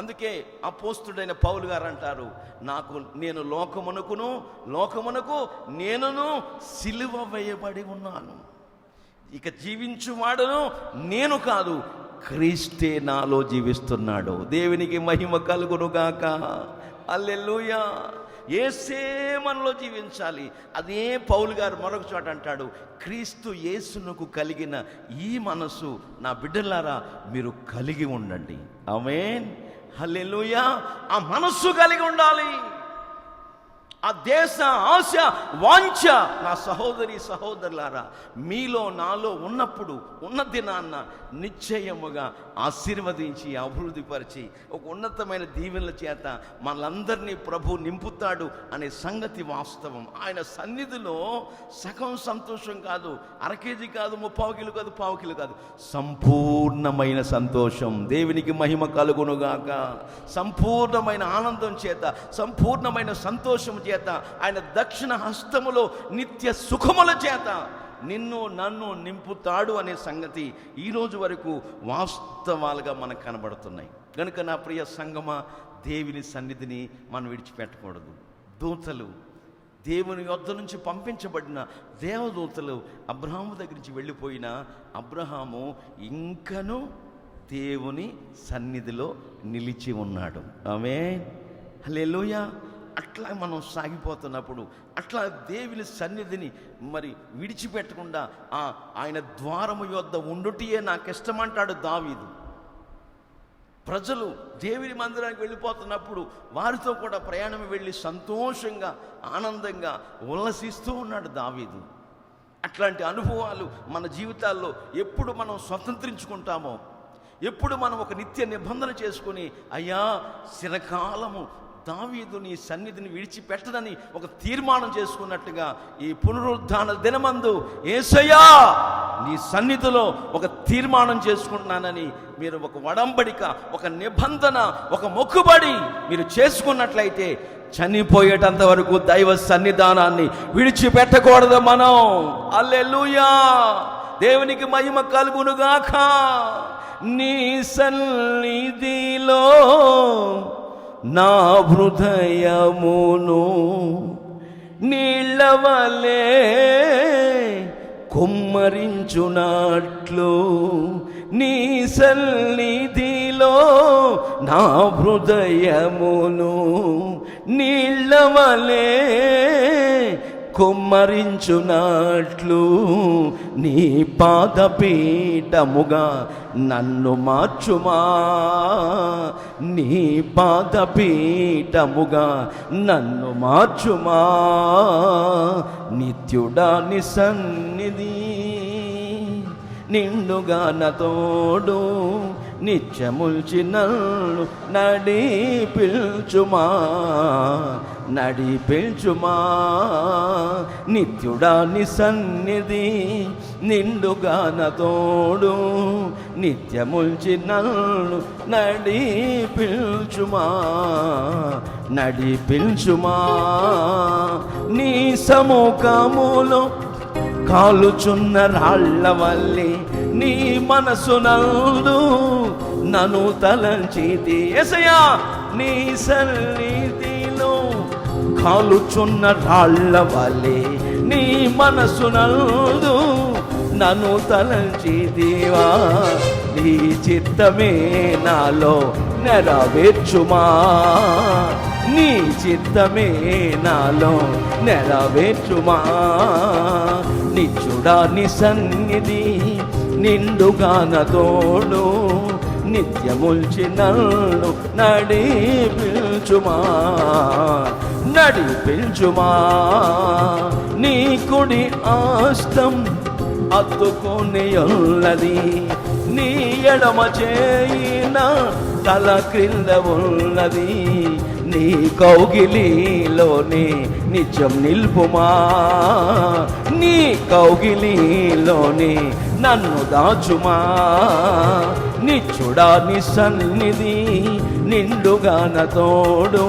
S1: అందుకే అపోస్తుడైన పౌలు గారు అంటారు, నేను లోకమునకు నేనును సిలువ వేయబడి ఉన్నాను. ఇక జీవించువాడును నేను కాదు, క్రీస్తే నాలో జీవిస్తున్నాడు. దేవునికి మహిమ కలుగునుగాక. హల్లెలూయా. యేసే మనలో జీవించాలి. అదే పౌలు గారు మరొక చోట అంటాడు, క్రీస్తు యేసునకు కలిగిన ఈ మనసు నా బిడ్డలారా మీరు కలిగి ఉండండి. ఆమేన్. హల్లెలూయా. ఆ మనస్సు కలిగి ఉండాలి. ఆ దేశ ఆశ వాంఛ నా సహోదరి సహోదరులారా మీలో నాలో ఉన్నప్పుడు ఉన్న దినాన్న నిశ్చయముగా ఆశీర్వదించి అభివృద్ధిపరిచి ఒక ఉన్నతమైన దీవెనల చేత మనలందరినీ ప్రభు నింపుతాడు అనే సంగతి వాస్తవం. ఆయన సన్నిధిలో సగం సంతోషం కాదు, అరకేజీ కాదు, 30 కిలో కాదు, 1/4 కిలో కాదు, సంపూర్ణమైన సంతోషం. దేవునికి మహిమ కలుగునుగాక. సంపూర్ణమైన ఆనందం చేత, సంపూర్ణమైన సంతోషం చేత, ఆయన దక్షిణ హస్తములో నిత్య సుఖముల చేత నిన్ను నన్ను నింపుతాడు అనే సంగతి ఈరోజు వరకు వాస్తవాలుగా మనకు కనబడుతున్నాయి. కనుక నా ప్రియ సంగమా, దేవుని సన్నిధిని మనం విడిచిపెట్టకూడదు. దూతలు, దేవుని యొద్ద నుంచి పంపించబడిన దేవదూతలు అబ్రహాము దగ్గర నుంచి వెళ్ళిపోయిన అబ్రహాము ఇంకను దేవుని సన్నిధిలో నిలిచి ఉన్నాడు. ఆమేన్. హల్లెలూయా. అట్లా మనం సాగిపోతున్నప్పుడు, అట్లా దేవుని సన్నిధిని మరి విడిచిపెట్టకుండా ఆయన ద్వారము యొద్ద ఉండుటియే నాకు ఇష్టమంటాడు దావీదు. ప్రజలు దేవుని మందిరానికి వెళ్ళిపోతున్నప్పుడు వారితో కూడా ప్రయాణం వెళ్ళి సంతోషంగా ఆనందంగా ఉల్లసిస్తూ ఉన్నాడు దావీదు. అట్లాంటి అనుభవాలు మన జీవితాల్లో ఎప్పుడు మనం స్వతంత్రించుకుంటామో, ఎప్పుడు మనం ఒక నిత్య నిబంధన చేసుకొని, అయ్యా చిరకాలము దావీదు నీ సన్నిధిని విడిచిపెట్టదని ఒక తీర్మానం చేసుకున్నట్టుగా ఈ పునరుద్ధాన దినమందు యేసయ్యా నీ సన్నిధిలో ఒక తీర్మానం చేసుకుంటున్నానని మీరు ఒక వడంబడిక, ఒక నిబంధన, ఒక మొక్కుబడి మీరు చేసుకున్నట్లయితే చనిపోయేటంత వరకు దైవ సన్నిధానాన్ని విడిచిపెట్టకూడదు మనం. హల్లెలూయా. దేవునికి మహిమ కలుగునుగాక. నీ సన్నిధిలో నా హృదయమును నీళ్ళవలే కుమ్మరించునట్లు, నీ సన్నిధిలో నా హృదయమును నీళ్ళవలే కుమ్మరించునట్లు, నీ పాదపీఠముగా నన్ను మార్చుమా, నీ పాదపీఠముగా నన్ను మార్చుమా. నిత్యుడా నీ సన్నిధి నిండుగా నతోడు నిత్యముల్చి నన్ను నడిపించుమా, నడిపించుమా. నిత్యుడా నీ సన్నిధి నిండుగా నతోడు నిత్యముల్చి నన్ను నడిపించుమా, నడిపించుమా. నీ సముఖములో కాలుచున్న రాళ్ల వల్లే నీ మనసునందు నన్ను తలంచితి. యేసయ్యా నీ సన్నిధిలో కాలుచున్న రాళ్ల వల్లే నీ మనసునందు నన్ను తలంచితివా. నీ చిత్తమే నాలో నెరవేర్చుమా, నీ చిత్తమే నాలో నెరవేర్చుమా. నిత్యుడా నీ సన్నిధి నిండుగా నతోడు నిత్యముల్చి నన్ను నడిపించుమా, నడిపించుమా. నీ కుడి హస్తం అత్తుకొని ఉన్నది, నీ ఎడమ చేయిన తల క్రింద ఉన్నది, నీ కౌగిలిలోనే నిత్యం నిల్పుమా, నీ కౌగిలిలోనే నన్ను దాచుమా. నిచ్చుడా నీ సన్నిధి నిండుగాన తోడు,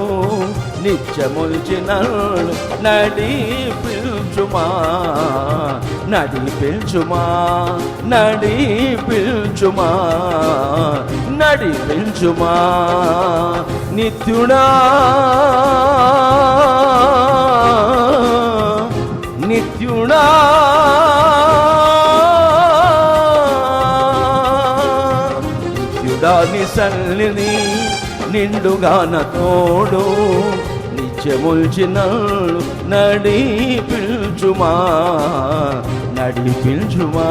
S1: నిత్యముల్చిన నడిపించుమా, నడిపించుమా, నడిపించుమా, నడిపించుమా. నిత్యుడా నిత్యుడా నిత్యుడా నీ సన్నిధి నిండుగాన తోడు, నిత్యముల్చిన నడిపించుమా, నడిపించుమా,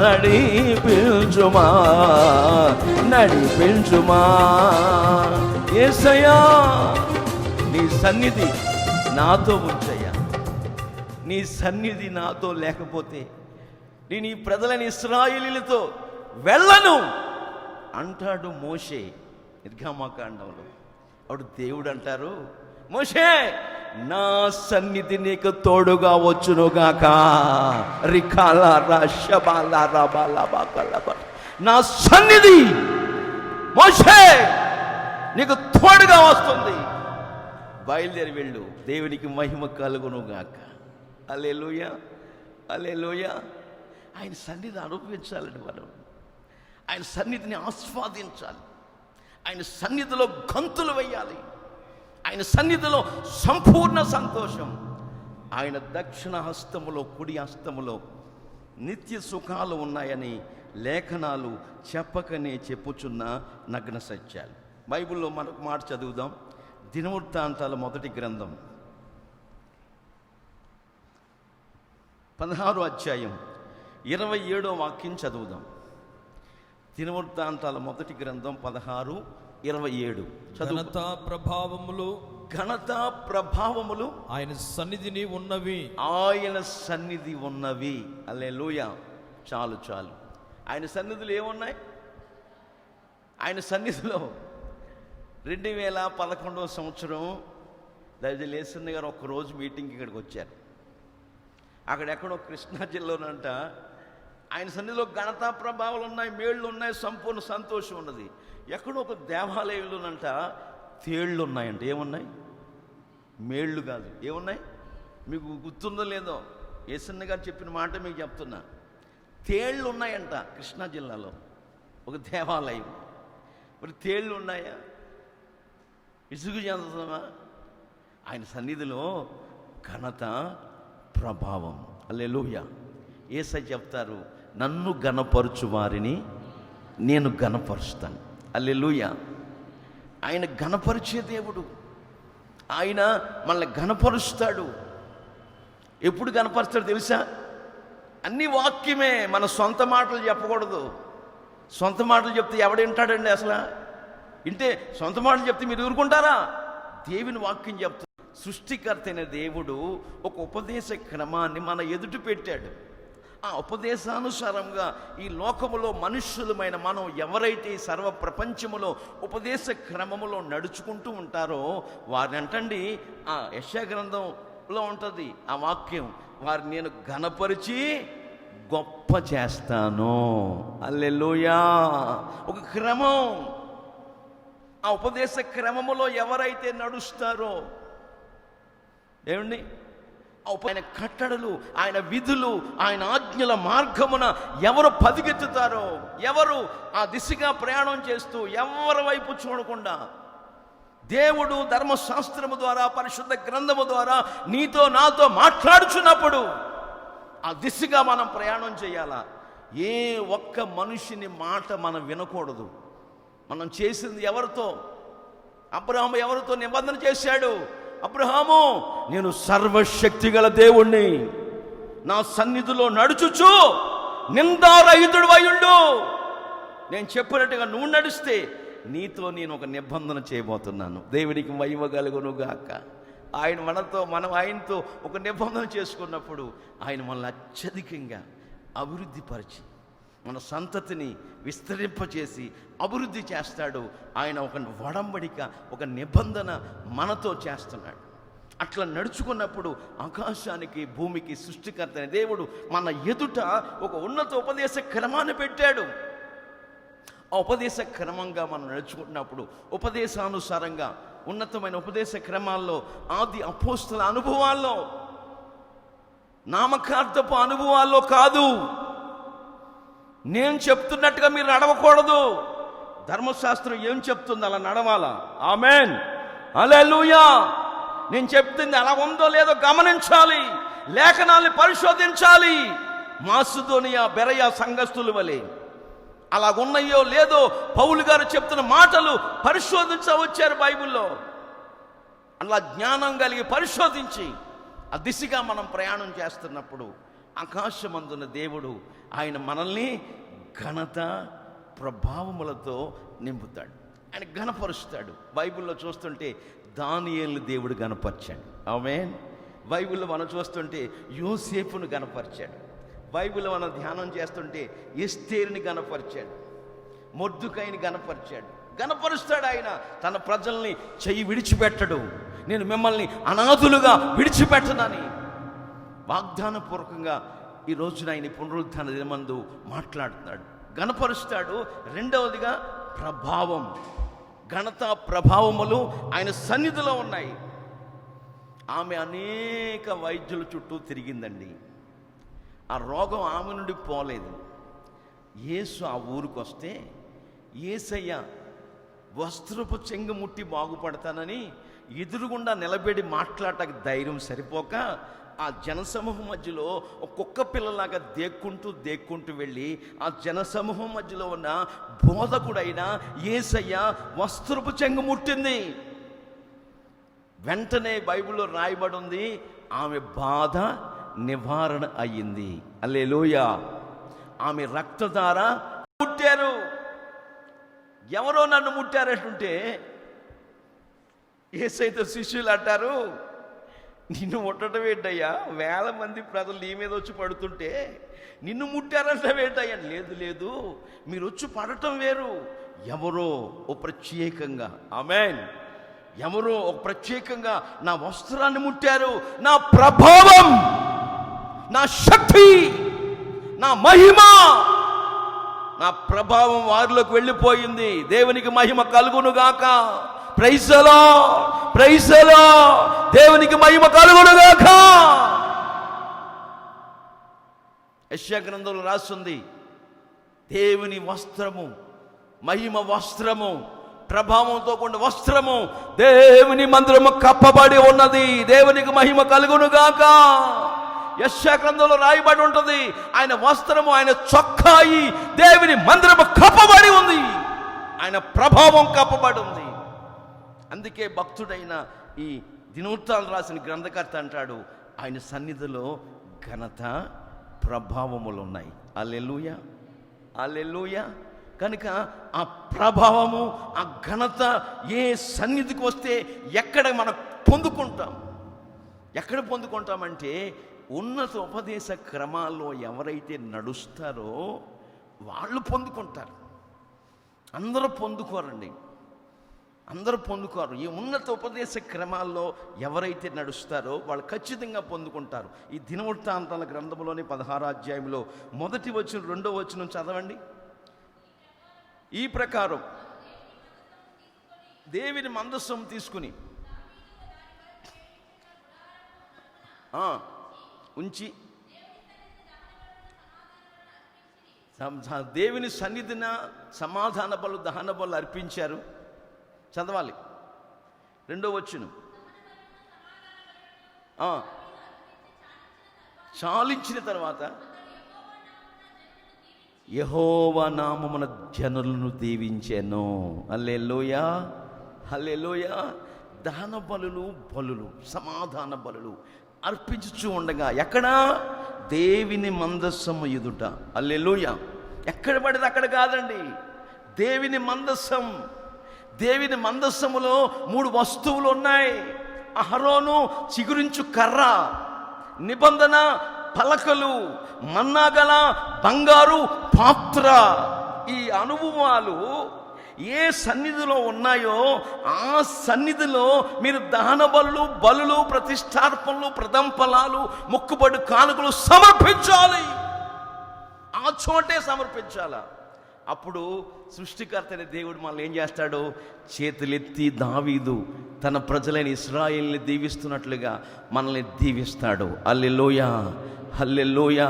S1: నడిపించుమా, నడిపించుమా. యేసయ్యా నీ సన్నిధి నాతో ఉంచయ్యా. నీ సన్నిధి నాతో లేకపోతే నేను ఈ ప్రజలని ఇశ్రాయేలీయులతో వెళ్ళను అంటాడు మోషే నిర్గమకాండంలో. అప్పుడు దేవుడు అంటారు, మోషే నా సన్నిధి నీకు తోడుగా వచ్చునుగాక. నా సన్నిధి మోషే నీకు తోడుగా వస్తుంది, బయలుదేరి వెళ్ళు, దేవునికి మహిమ కలుగునుగాక. హల్లెలూయా, హల్లెలూయా. ఆయన సన్నిధి అనుభవించాలండి మనం, ఆయన సన్నిధిని ఆస్వాదించాలి, ఆయన సన్నిధిలో గంతులు వేయాలి, ఆయన సన్నిధిలో సంపూర్ణ సంతోషం. ఆయన దక్షిణ హస్తములో కుడి హస్తములో నిత్య సుఖాలు ఉన్నాయని లేఖనాలు చెప్పకనే చెప్పుచున్న నగ్న సత్యాలు. బైబిల్లో మనకు మాట చదువుదాం. దినవృత్తాంతాల మొదటి గ్రంథం 16వ అధ్యాయం 27వ వాక్యం చదువుదాం. దినవృత్తాంతాల మొదటి గ్రంథం 16:27
S2: ఘనత ప్రభావములు,
S1: ఘనత ప్రభావములు
S2: ఆయన సన్నిధిని ఉన్నవి,
S1: ఆయన సన్నిధి ఉన్నవి. హల్లెలూయా. చాలు చాలు. ఆయన సన్నిధులు ఏమున్నాయి? ఆయన సన్నిధిలో 2011వ సంవత్సరం దయచేసి గారు ఒక్కరోజు మీటింగ్కి ఇక్కడికి వచ్చారు. అక్కడెక్కడో కృష్ణా జిల్లాలోనంట ఆయన సన్నిధిలో ఘనతా ప్రభావాలు ఉన్నాయి, మేళ్ళు ఉన్నాయి, సంపూర్ణ సంతోషం ఉన్నది. ఎక్కడో ఒక దేవాలయంలోనంట తేళ్ళు ఉన్నాయంట. ఏమున్నాయి? మేళ్ళు కాదు, ఏమున్నాయి? మీకు గుర్తుందో లేదో, యేసన్న గారు చెప్పిన మాట మీకు చెప్తున్నా. తేళ్ళు ఉన్నాయంట కృష్ణా జిల్లాలో ఒక దేవాలయం. మరి తేళ్ళు ఉన్నాయా? ఇసుగు చెందుతామా? ఆయన సన్నిధిలో ఘనత ప్రభావం. హల్లెలూయా. యేసయ్య చెప్తారు, నన్ను ఘనపరచు వారిని నేను ఘనపరుస్తాను. హల్లెలూయా. ఆయన ఘనపరిచే దేవుడు, ఆయన మనల్ని ఘనపరుస్తాడు. ఎప్పుడు ఘనపరుస్తాడు తెలుసా? అన్ని వాక్యమే, మన సొంత మాటలు చెప్పకూడదు. సొంత మాటలు చెప్తే ఎవడు అసలు? ఇంటే సొంత మాటలు చెప్తే మీరు ఊరుకుంటారా? దేవుని వాక్యం చెప్తుంది. సృష్టికర్త అయిన దేవుడు ఒక ఉపదేశ క్రమాన్ని మన ఎదుట పెట్టాడు. ఆ ఉపదేశానుసారంగా ఈ లోకములో మనుష్యులమైన మనం ఎవరైతే సర్వ ప్రపంచములో ఉపదేశ క్రమములో నడుచుకుంటూ ఉంటారో వారిని అంటండి, ఆ యెషయా గ్రంథంలో ఉంటుంది ఆ వాక్యం, వారిని నేను ఘనపరిచి గొప్ప చేస్తాను. హల్లెలూయా. ఒక క్రమం, ఆ ఉపదేశ క్రమములో ఎవరైతే నడుస్తారో ఏమండి, ఆయన కట్టడలు, ఆయన విధులు, ఆయన ఆజ్ఞల మార్గమున ఎవరు పదిగెత్తుతారో, ఎవరు ఆ దిశగా ప్రయాణం చేస్తూ ఎవరి వైపు చూడకుండా దేవుడు ధర్మశాస్త్రము ద్వారా పరిశుద్ధ గ్రంథము ద్వారా నీతో నాతో మాట్లాడుచున్నప్పుడు ఆ దిశగా మనం ప్రయాణం చేయాలా. ఏ ఒక్క మనిషిని మాట మనం వినకూడదు. మనం చేసింది ఎవరితో? అబ్రహాము ఎవరితో నిబంధన చేశాడు? అబ్రహాము, నేను సర్వశక్తి గల దేవుణ్ణి, నా సన్నిధిలో నడుచుచు నిందారహితుడు అయ్యుండు, నేను చెప్పినట్టుగా నువ్వు నడిస్తే నీతో నేను ఒక నిబంధన చేయబోతున్నాను. దేవునికి మహిమ కలుగును గాక. ఆయన మనం ఆయనతో ఒక నిబంధన చేసుకున్నప్పుడు ఆయన మనల్ని అత్యధికంగా అభివృద్ధి పరిచి మన సంతతిని విస్తరింపచేసి అభివృద్ధి చేస్తాడు. ఆయన ఒక ఒడంబడిక, ఒక నిబంధన మనతో చేస్తున్నాడు. అట్లా నడుచుకున్నప్పుడు ఆకాశానికి భూమికి సృష్టికర్త అయిన దేవుడు మన ఎదుట ఒక ఉన్నత ఉపదేశ క్రమాన్ని పెట్టాడు. ఆ ఉపదేశ క్రమంగా మనం నడుచుకుంటున్నప్పుడు ఉపదేశానుసారంగా ఉన్నతమైన ఉపదేశ క్రమాల్లో, ఆది అపోస్తల అనుభవాల్లో, నామకార్థపు అనుభవాల్లో కాదు. నేను చెప్తున్నట్టుగా మీరు నడవకూడదు. ధర్మశాస్త్రం ఏం చెప్తుంది అలా నడవాలా. ఆమెన్, హల్లెలూయా. నేను చెప్తుంది అలా ఉందో లేదో గమనించాలి, లేఖనాల్ని పరిశోధించాలి. మాసిదోనియా బెరయ సంఘస్థుల వలె అలా ఉన్నాయో లేదో పౌలు గారు చెప్తున్న మాటలు పరిశోధించవచ్చారు బైబిల్లో. అలా జ్ఞానం కలిగి పరిశోధించి ఆ దిశగా మనం ప్రయాణం చేస్తున్నప్పుడు ఆకాశమందున దేవుడు ఆయన మనల్ని ఘనత ప్రభావములతో నింపుతాడు, ఆయన ఘనపరుస్తాడు. బైబిల్లో చూస్తుంటే దానియేలును దేవుడు ఘనపరిచాడు. ఆమేన్. బైబిల్లో మనం చూస్తుంటే యోసేపును ఘనపరిచాడు. బైబిల్లో మనం ధ్యానం చేస్తుంటే ఎస్తేరుని ఘనపరిచాడు, మొర్దుకైని ఘనపరిచాడు. ఘనపరుస్తాడు ఆయన. తన ప్రజల్ని చెయ్యి విడిచిపెట్టడు. నేను మిమ్మల్ని అనాథులుగా విడిచిపెట్టనని వాగ్దానపూర్వకంగా ఈ రోజున ఆయన పునరుత్థాన దినమందు మాట్లాడుతున్నాడు. ఘనపరుస్తాడు. రెండవదిగా ప్రభావం, ఘనత ప్రభావములు ఆయన సన్నిధిలో ఉన్నాయి. ఆమె అనేక వైద్యుల చుట్టూ తిరిగిందండి. ఆ రోగం ఆమె నుండి పోలేదు. యేసు ఆ ఊరికి వస్తే యేసయ్య వస్త్రపు చెంగు ముట్టి బాగుపడతానని ఎదురుగుండా నిలబెడి మాట్లాడటానికి ధైర్యం సరిపోక ఆ జనసమూహం మధ్యలో ఒక కుక్క పిల్లలాగా దేక్కుంటూ వెళ్ళి ఆ జనసమూహం మధ్యలో ఉన్న బోధకుడైన యేసయ్య వస్త్రపు చెంగు ముట్టింది. వెంటనే బైబిల్లో రాయబడి ఉంది, ఆమె బాధ నివారణ అయ్యింది. హల్లెలూయా. ఆమె రక్తధార ముట్టారు. ఎవరో నన్ను ముట్టారంటుంటే యేసయ్యతో శిష్యులు అంటారు, నిన్ను ముట్టడం ఏంటయ్యా, వేల మంది ప్రజలు నీ మీద వచ్చి పడుతుంటే నిన్ను ముట్టారంటావేంటయ్యా. లేదు లేదు, మీరు వచ్చి పడటం వేరు, ఎవరో ఓ ప్రత్యేకంగా, ఆమేన్, ఎవరో ఒక ప్రత్యేకంగా నా వస్త్రాన్ని ముట్టారు. నా ప్రభావం, నా శక్తి, నా మహిమ, నా ప్రభావం వారిలోకి వెళ్ళిపోయింది. దేవునికి మహిమ కలుగును గాక. Praise the lord, praise the lord. దేవునికి మహిమ కలుగును గాక. యెషయా గ్రంథంలో రాస్తుంది, దేవుని వస్త్రము, మహిమ వస్త్రము, ప్రభావంతో కూడిన వస్త్రము దేవుని మందిరము కప్పబడి ఉన్నది. దేవునికి మహిమ కలుగును గాక. యెషయా గ్రంథంలో రాయబడి ఉంటుంది, ఆయన వస్త్రము, ఆయన చొక్కాయి దేవుని మందిరము కప్పబడి ఉంది, ఆయన ప్రభావం కప్పబడి ఉంది. అందుకే భక్తుడైన ఈ దినవృత్తాలు రాసిన గ్రంథకర్త అంటాడు, ఆయన సన్నిధిలో ఘనత ప్రభావములు ఉన్నాయి. హల్లెలూయా, హల్లెలూయా. కనుక ఆ ప్రభావము, ఆ ఘనత ఏ సన్నిధికి వస్తే ఎక్కడ మనం పొందుకుంటాం. ఎక్కడ పొందుకుంటామంటే ఉన్నత ఉపదేశ క్రమాల్లో ఎవరైతే నడుస్తారో వాళ్ళు పొందుకుంటారు. అందరూ పొందుకోరండి, అందరూ పొందుకోరు. ఈ ఉన్నత ఉపదేశ క్రమాల్లో ఎవరైతే నడుస్తారో వాళ్ళు ఖచ్చితంగా పొందుకుంటారు. ఈ దినవృత్తాంతాల గ్రంథంలోని 16వ అధ్యాయంలో 1వ వచనం 2వ వచనం చదవండి. ఈ ప్రకారం దేవుని మందసం తీసుకుని ఉంచి దేవుని సన్నిధిన సమాధాన బలు, దహన బలు అర్పించారు. చదవాలి 2వ వచనం. చాలించిన తర్వాత యెహోవా నామమున జనులను దీవించెను. హల్లెలూయా, హల్లెలూయా. దహన బలులు, బలులు, సమాధాన బలులు అర్పించుచూ ఉండగా ఎక్కడ? దేవుని మందస్సము ఎదుట. హల్లెలూయా. ఎక్కడ పడితే అక్కడ కాదండి, దేవుని మందస్సం. దేవుని మందస్సములో 3 వస్తువులు ఉన్నాయి. అహరోను చిగురించు కర్ర, నిబంధన పలకలు, మన్నా గల బంగారు పాత్ర. ఈ అనుభవాలు ఏ సన్నిధిలో ఉన్నాయో ఆ సన్నిధిలో మీరు దహన బలులు, ప్రతిష్టార్పణలు, ప్రదంపలాలు, మొక్కుబడి కానుకలు సమర్పించాలి. ఆ చోటే సమర్పించాలా. అప్పుడు సృష్టికర్త అనే దేవుడు మనల్ని ఏం చేస్తాడు? చేతులెత్తి దావీదు తన ప్రజలైన ఇశ్రాయేల్ని దీవిస్తున్నట్లుగా మనల్ని దీవిస్తాడు. హల్లెలూయా, హల్లెలూయా.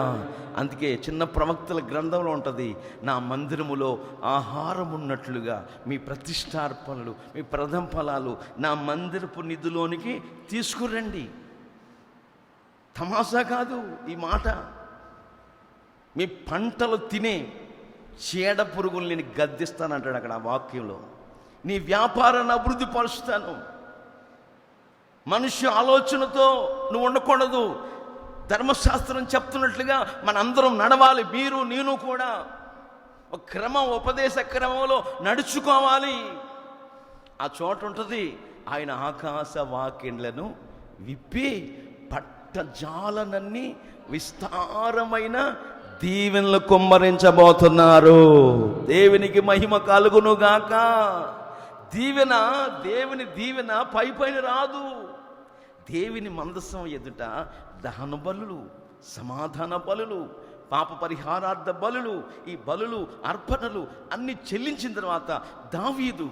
S1: అందుకే చిన్న ప్రవక్తల గ్రంథంలో ఉంటుంది, నా మందిరములో ఆహారం ఉన్నట్లుగా మీ ప్రతిష్టార్పణలు, మీ ప్రథమఫలాలు నా మందిరపు నిధులోనికి తీసుకురండి. తమాషా కాదు ఈ మాట. మీ పంటలు తినే చీడ పురుగులు నేను గద్దిస్తానంటాడు అక్కడ ఆ వాక్యంలో. నీ వ్యాపారాన్ని అభివృద్ధి పరుస్తాను. మనుష్య ఆలోచనతో నువ్వు ఉండకూడదు. ధర్మశాస్త్రం చెప్తున్నట్లుగా మనందరం నడవాలి. మీరు నేను కూడా ఒక క్రమం, ఉపదేశ క్రమంలో నడుచుకోవాలి. ఆ చోట ఉంటుంది, ఆయన ఆకాశ వాకిండ్లను విప్పి పట్టజాలనన్ని విస్తారమైన దీవెనలు కుమ్మరించబోతున్నారు. దేవునికి మహిమ కలుగునుగాక. దీవెన, దేవుని దీవెన పైపైన రాదు. దేవుని మందసం ఎదుట దహన బలులు, సమాధాన బలులు, పాప పరిహారార్థ బలులు, ఈ బలులు, అర్పణలు అన్ని చెల్లించిన తర్వాత దావీదు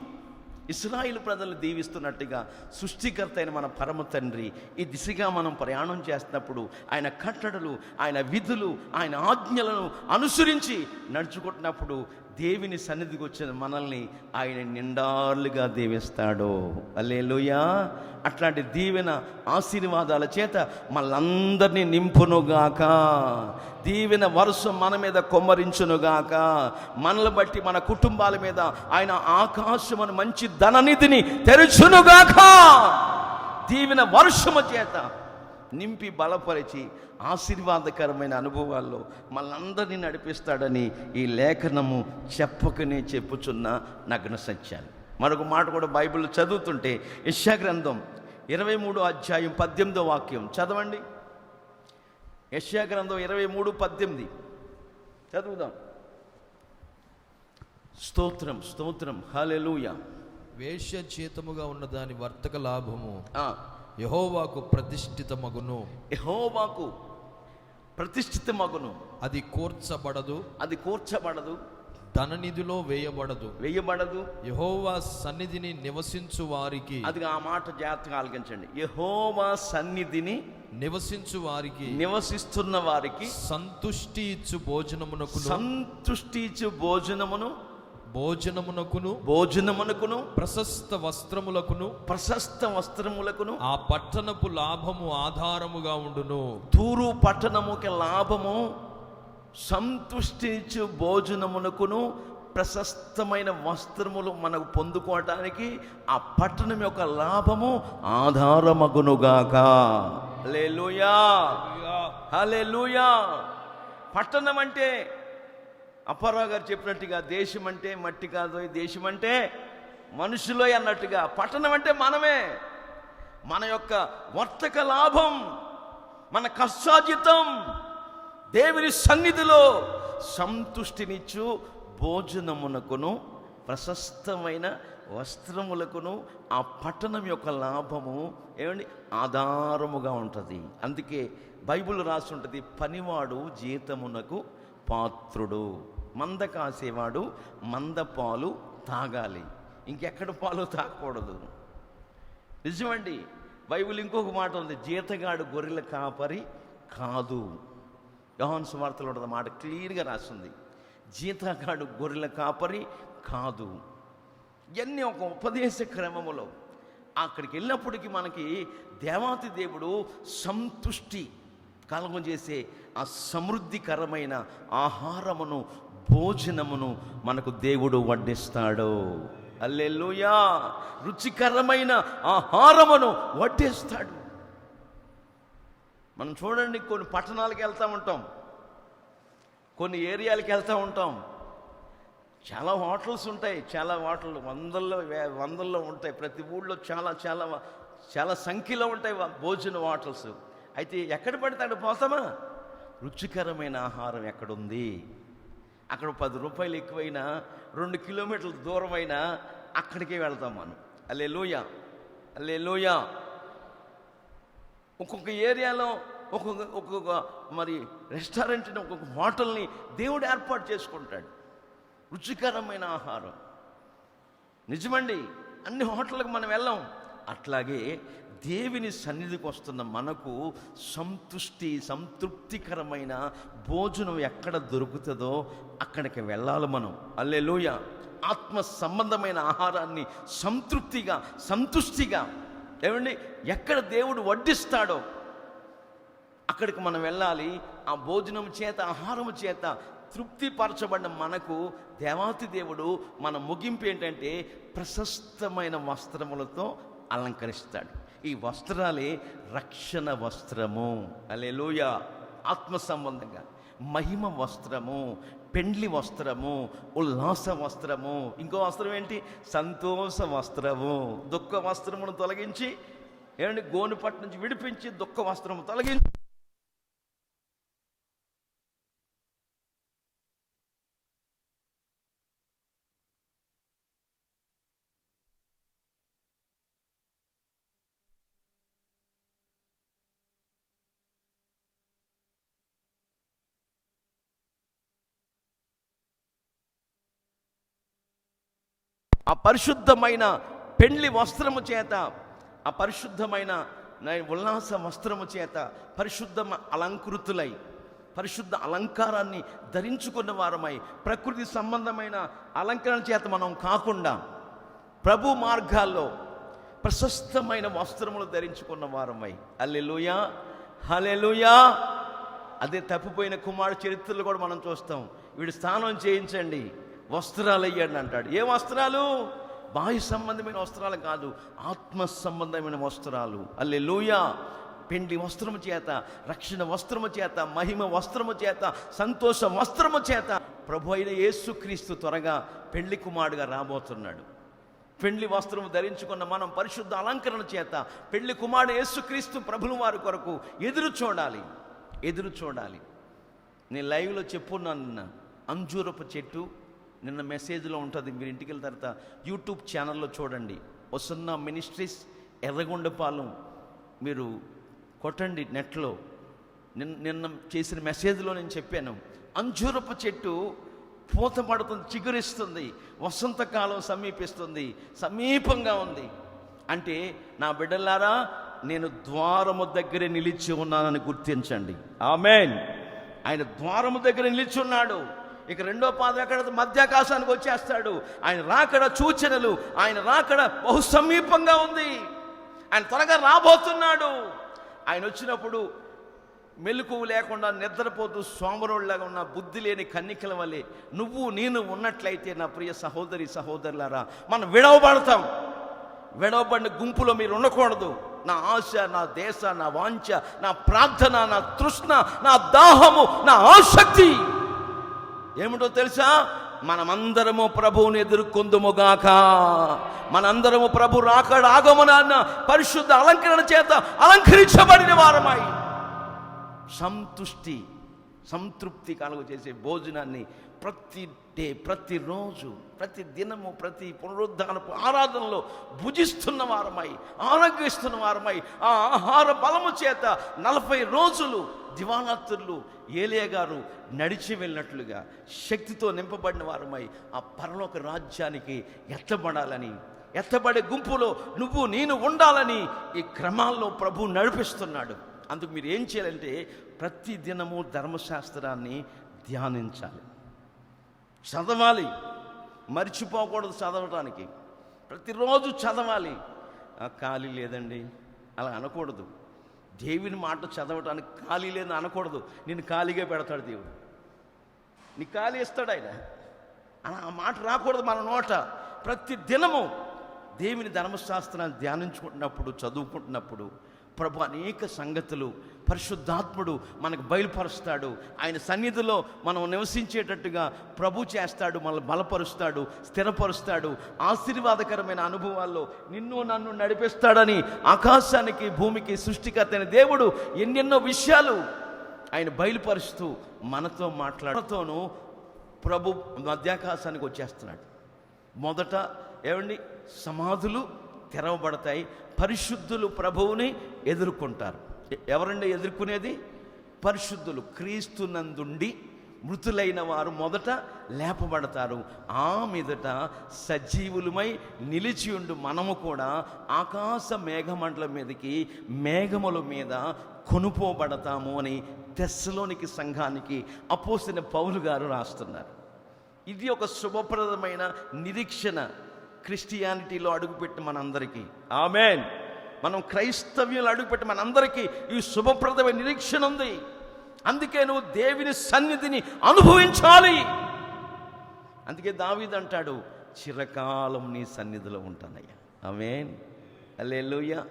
S1: ఇశ్రాయేలు ప్రజలు దీవిస్తున్నట్టుగా సృష్టికర్త అయిన మన పరమ తండ్రి ఈ దిశగా మనం ప్రయాణం చేస్తున్నప్పుడు ఆయన కట్టడలు, ఆయన విధులు, ఆయన ఆజ్ఞలను అనుసరించి నడుచుకుంటున్నప్పుడు దేవుని సన్నిధికి వచ్చిన మనల్ని ఆయన నిండాలుగా దీవిస్తాడు. హల్లెలూయా. అట్లాంటి దీవెన ఆశీర్వాదాల చేత మనందరినీ నింపునుగాక. దీవెన వర్షం మన మీద కొమ్మరించునుగాక. మనల్ని బట్టి మన కుటుంబాల మీద ఆయన ఆకాశమును మంచి ధననిధిని తెరుచునుగాక. దీవెన వర్షము చేత నింపి బలపరిచి ఆశీర్వాదకరమైన అనుభవాల్లో మనందరినీ నడిపిస్తాడని ఈ లేఖనము చెప్పకనే చెప్పుచున్న నగ్న సత్యాలు. మరొక మాట కూడా బైబిల్ చదువుతుంటే యెషయా గ్రంథం 23వ అధ్యాయం 18వ వాక్యం చదవండి. యెషయా గ్రంథం 23:18 చదువుదాం. స్తోత్రం, స్తోత్రం, హల్లెలూయా.
S2: వేశ్య చేతముగా ఉన్న దాని వర్తక లాభము యెహోవాకు ప్రతిష్ఠితమగును.
S1: యెహోవాకు ప్రతిష్ఠితమగును.
S2: అది కూర్చబడదు,
S1: అది కూర్చబడదు,
S2: ధననిధిలో వేయబడదు. యెహోవా సన్నిధిని నివసించు వారికి, అది
S1: ఆ మాట జాగ్రత్తగా ఆలకించండి. యెహోవా సన్నిధిని
S2: నివసించు వారికి,
S1: నివసిస్తున్న వారికి
S2: సంతుష్టి ఇచ్చు భోజనమునకును ప్రశస్త వస్త్రములకును ఆ పట్టణపు లాభము ఆధారముగా ఉండును.
S1: తూరు పట్టణముకి లాభము, సంతుష్టించు భోజనమునకును ప్రశస్తమైన వస్త్రములు మనకు పొందుకోవటానికి ఆ పట్టణం యొక్క లాభము ఆధారమగునుగాక. హల్లెలూయా, హల్లెలూయా. పట్టణం అంటే అప్పారావు గారు చెప్పినట్టుగా దేశం అంటే మట్టి కాదు, దేశం అంటే మనుషులో అన్నట్టుగా పట్టణం అంటే మనమే. మన యొక్క వర్తక లాభం, మన కష్టార్జితం దేవుని సన్నిధిలో సంతుష్టినిచ్చు భోజనమునకును ప్రశస్తమైన వస్త్రములకును ఆ పట్టణం యొక్క లాభము ఏమండి ఆధారముగా ఉంటుంది. అందుకే బైబిల్ రాసి ఉంటుంది, పనివాడు జీతమునకు పాత్రుడు, మంద కాసేవాడు మంద పాలు తాగాలి, ఇంకెక్కడ పాలు తాగకూడదు. నిజమండి. బైబిల్ ఇంకొక మాట ఉంది, జీతగాడు గొర్రెల కాపరి కాదు. యోహాను సువార్తలో ఉంటుంది మాట క్లియర్గా రాసింది, జీతగాడు గొర్రెల కాపరి కాదు. ఇవన్నీ ఒక ఉపదేశ క్రమములో అక్కడికి వెళ్ళినప్పటికీ మనకి దేవాతి దేవుడు సంతుష్టి కలుగజేసే ఆ సమృద్ధికరమైన ఆహారమును, భోజనమును మనకు దేవుడు వడ్డిస్తాడు. హల్లెలూయా. రుచికరమైన ఆహారమును వడ్డిస్తాడు. మనం చూడండి, కొన్ని పట్టణాలకు వెళ్తూ ఉంటాం, కొన్ని ఏరియాలకు వెళ్తూ ఉంటాం, చాలా హోటల్స్ ఉంటాయి, చాలా హోటళ్ళు వందల్లో ఉంటాయి. ప్రతి ఊళ్ళో చాలా చాలా చాలా సంఖ్యలో ఉంటాయి భోజన హోటల్స్. అయితే ఎక్కడ పడితే అక్కడ పోతామా? రుచికరమైన ఆహారం ఎక్కడుంది? అక్కడ 10 రూపాయలు ఎక్కువైనా 2 కిలోమీటర్ల దూరమైనా అక్కడికే వెళ్తాం మనం. హల్లెలూయా, హల్లెలూయా. ఒక్కొక్క ఏరియాలో ఒక్కొక్క మరి రెస్టారెంట్ని, ఒక్కొక్క హోటల్ని దేవుడు ఏర్పాటు చేసుకుంటాడు. రుచికరమైన ఆహారం నిజమండి, అన్ని హోటళ్ళకి మనం వెళ్ళాం. అట్లాగే దేవుని సన్నిధికి వస్తున్న మనకు సంతృప్తికరమైన భోజనం ఎక్కడ దొరుకుతుందో అక్కడికి వెళ్ళాలి మనం. హల్లెలూయా. ఆత్మ సంబంధమైన ఆహారాన్ని సంతుష్టిగా ఏమండి ఎక్కడ దేవుడు వడ్డిస్తాడో అక్కడికి మనం వెళ్ళాలి. ఆ భోజనం చేత, ఆహారము చేత తృప్తిపరచబడిన మనకు దేవాతి దేవుడు మన ముగింపు ఏంటంటే ప్రశస్తమైన వస్త్రములతో అలంకరిస్తాడు. ఈ వస్త్రాలే రక్షణ వస్త్రము. హల్లెలూయా. ఆత్మ సంబంధంగా మహిమ వస్త్రము, పెండ్లి వస్త్రము, ఉల్లాస వస్త్రము. ఇంకో వస్త్రం ఏంటి? సంతోష వస్త్రము. దుఃఖ వస్త్రమును తొలగించి ఏమండి గోనుపట్టు నుంచి విడిపించి దుఃఖ వస్త్రము తొలగించి ఆ పరిశుద్ధమైన పెండ్లి వస్త్రము చేత, ఆ పరిశుద్ధమైన ఉల్లాస వస్త్రము చేత పరిశుద్ధ అలంకృతులై, పరిశుద్ధ అలంకారాన్ని ధరించుకున్న వారమై, ప్రకృతి సంబంధమైన అలంకరణ చేత మనం కాకుండా ప్రభు మార్గాల్లో ప్రశస్తమైన వస్త్రములు ధరించుకున్న వారమై. హల్లెలూయా, హల్లెలూయా. అదే తప్పిపోయిన కుమారుడు చరిత్రలో కూడా మనం చూస్తాం. వీడు స్నానం చేయించండి, వస్త్రాలు అయ్యండి అంటాడు. ఏ వస్త్రాలు? బాహ్య సంబంధమైన వస్త్రాలు కాదు, ఆత్మ సంబంధమైన వస్త్రాలు. హల్లెలూయా. పెండ్లి వస్త్రము చేత, రక్షణ వస్త్రము చేత, మహిమ వస్త్రము చేత, సంతోష వస్త్రము చేత ప్రభు అయిన యేసుక్రీస్తు త్వరగా పెండ్లి కుమారుడుగా రాబోతున్నాడు. పెండ్లి వస్త్రము ధరించుకున్న మనం పరిశుద్ధ అలంకరణ చేత పెండ్లి కుమారుడు యేసుక్రీస్తు ప్రభుల వారి కొరకు ఎదురు చూడాలి. నేను లైవ్లో చెప్పున్నాను నిన్న. అంజూరపు చెట్టు నిన్న మెసేజ్లో ఉంటుంది, మీరు ఇంటికి వెళ్ళిన తర్వాత యూట్యూబ్ ఛానల్లో చూడండి. వసున్న మినిస్ట్రీస్ ఎర్రగొండపాలెం మీరు కొట్టండి నెట్లో. నిన్న చేసిన మెసేజ్లో నేను చెప్పాను, అంజూరపు చెట్టు పూత పడుతుంది, చిగురిస్తుంది, వసంతకాలం సమీపంగా ఉంది. అంటే నా బిడ్డలారా, నేను ద్వారము దగ్గర నిలిచి ఉన్నానని గుర్తించండి. ఆమేన్. ఆయన ద్వారము దగ్గర నిలిచి ఉన్నాడు. ఇక రెండో పాదం ఎక్కడ? మధ్యాకాశానికి వచ్చేస్తాడు. ఆయన రాకడ సూచనలు, ఆయన రాకడ బహు సమీపంగా ఉంది. ఆయన త్వరగా రాబోతున్నాడు. ఆయన వచ్చినప్పుడు మెలకువ లేకుండా నిద్రపోతూ సోమరులాగా ఉన్న బుద్ధి లేని కన్నికల వల్లే నువ్వు నేను ఉన్నట్లయితే నా ప్రియ సహోదరి సహోదరులారా, మనం విడవబడతాం. విడవబడిన గుంపులో మీరు ఉండకూడదు. నా ఆశ, నా దేశ, నా వాంఛ, నా ప్రార్థన, నా తృష్ణ, నా దాహము, నా ఆసక్తి ఏమిటో తెలుసా? మనమందరము ప్రభువుని ఎదుర్కొందుముగాక. మనందరము ప్రభు రాకడ ఆగమనాన్న పరిశుద్ధ అలంకరణ చేత అలంకరించబడిన వారమై సంతృప్తి కలుగు చేసే భోజనాన్ని ప్రతిరోజు, ప్రతి దినము, ప్రతి పునరుద్ధానపు ఆరాధనలో భుజిస్తున్న వారమై, ఆరోగ్యిస్తున్న వారమై, ఆ ఆహార బలము చేత 40 రోజులు దివారాత్రులు ఏలియా గారు నడిచి వెళ్ళినట్లుగా శక్తితో నింపబడిన వారమై ఆ పరలోక రాజ్యానికి ఎత్తబడే గుంపులో నువ్వు నేను ఉండాలని ఈ క్రమాల్లో ప్రభు నడిపిస్తున్నాడు. అందుకు మీరు ఏం చేయాలంటే ప్రతి దినము ధర్మశాస్త్రాన్ని ధ్యానించాలి, చదవాలి, మర్చిపోకూడదు. చదవటానికి ప్రతిరోజు చదవాలి. ఖాళీ లేదండి అలా అనకూడదు. దేవుని మాట చదవటానికి ఖాళీ లేదని అనకూడదు. నేను ఖాళీగా పెడతాడు దేవుడు, నీకు ఖాళీ ఇస్తాడు ఆయన. ఆ మాట రాకూడదు మన నోట. ప్రతి దినము దేవుని ధర్మశాస్త్రాన్ని ధ్యానించుకుంటున్నప్పుడు, చదువుకుంటున్నప్పుడు ప్రభు అనేక సంగతులు పరిశుద్ధాత్ముడు మనకు బయలుపరుస్తాడు. ఆయన సన్నిధిలో మనం నివసించేటట్టుగా ప్రభు చేస్తాడు, మనల్ని బలపరుస్తాడు, స్థిరపరుస్తాడు. ఆశీర్వాదకరమైన అనుభవాల్లో నిన్ను నన్ను నడిపిస్తాడని ఆకాశానికి భూమికి సృష్టికర్త అయిన దేవుడు ఎన్నెన్నో విషయాలు ఆయన బయలుపరుస్తూ మనతో మాట్లాడుతూను ప్రభు మధ్యాకాశానికి వచ్చేస్తున్నాడు. మొదట ఏమండి, సమాధులు తెరవబడతాయి, పరిశుద్ధులు ప్రభువుని ఎదుర్కొంటారు. ఎవరండి ఎదుర్కొనేది? పరిశుద్ధులు. క్రీస్తునందుండి మృతులైన వారు మొదట లేపబడతారు. ఆ మీదట సజీవులమై నిలిచి ఉండు మనము కూడా ఆకాశ మేఘమండలం మీదకి, మేఘముల మీద కొనుపోబడతాము అని తెస్సలోనికి సంఘానికి అపోస్తలుడైన పౌలు గారు రాస్తున్నారు. ఇది ఒక శుభప్రదమైన నిరీక్షణ క్రిస్టియానిటీలో అడుగుపెట్టి మనందరికీ. ఆమేన్. మనం క్రైస్తవ్యంలో అడుగుపెట్టి మనందరికీ ఈ శుభప్రదమైన నిరీక్షణ ఉంది. అందుకే నువ్వు దేవుని సన్నిధిని అనుభవించాలి. అందుకే దావీదు అంటాడు, చిరకాలం నీ సన్నిధిలో ఉంటానయ్యా. ఆమేన్. హల్లెలూయా.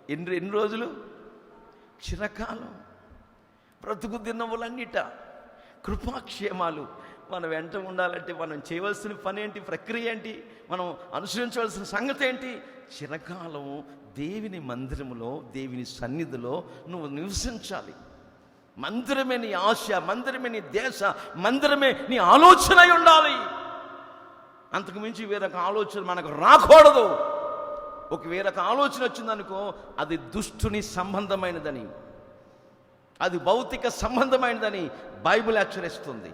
S1: ఎన్ని రోజులు? చిరకాలం. బ్రతుకు దినములన్నిట కృపాక్షేమాలు మన వెంట ఉండాలంటే మనం చేయవలసిన పని ఏంటి? ప్రక్రియ ఏంటి? మనం అనుసరించవలసిన సంగతి ఏంటి? చిరకాలం దేవుని మందిరములో, దేవుని సన్నిధిలో నువ్వు నివసించాలి. మందిరమే నీ ఆశ, మందిరమే నీ దేశ, మందిరమే నీ ఆలోచన అయి ఉండాలి. అంతకు మించి వేరొక ఆలోచన మనకు రాకూడదు. ఒక వేరొక ఆలోచన వచ్చిందనుకో, అది దుష్టుని సంబంధమైనదని, అది భౌతిక సంబంధమైనదని బైబిల్ హెచ్చరిస్తుంది.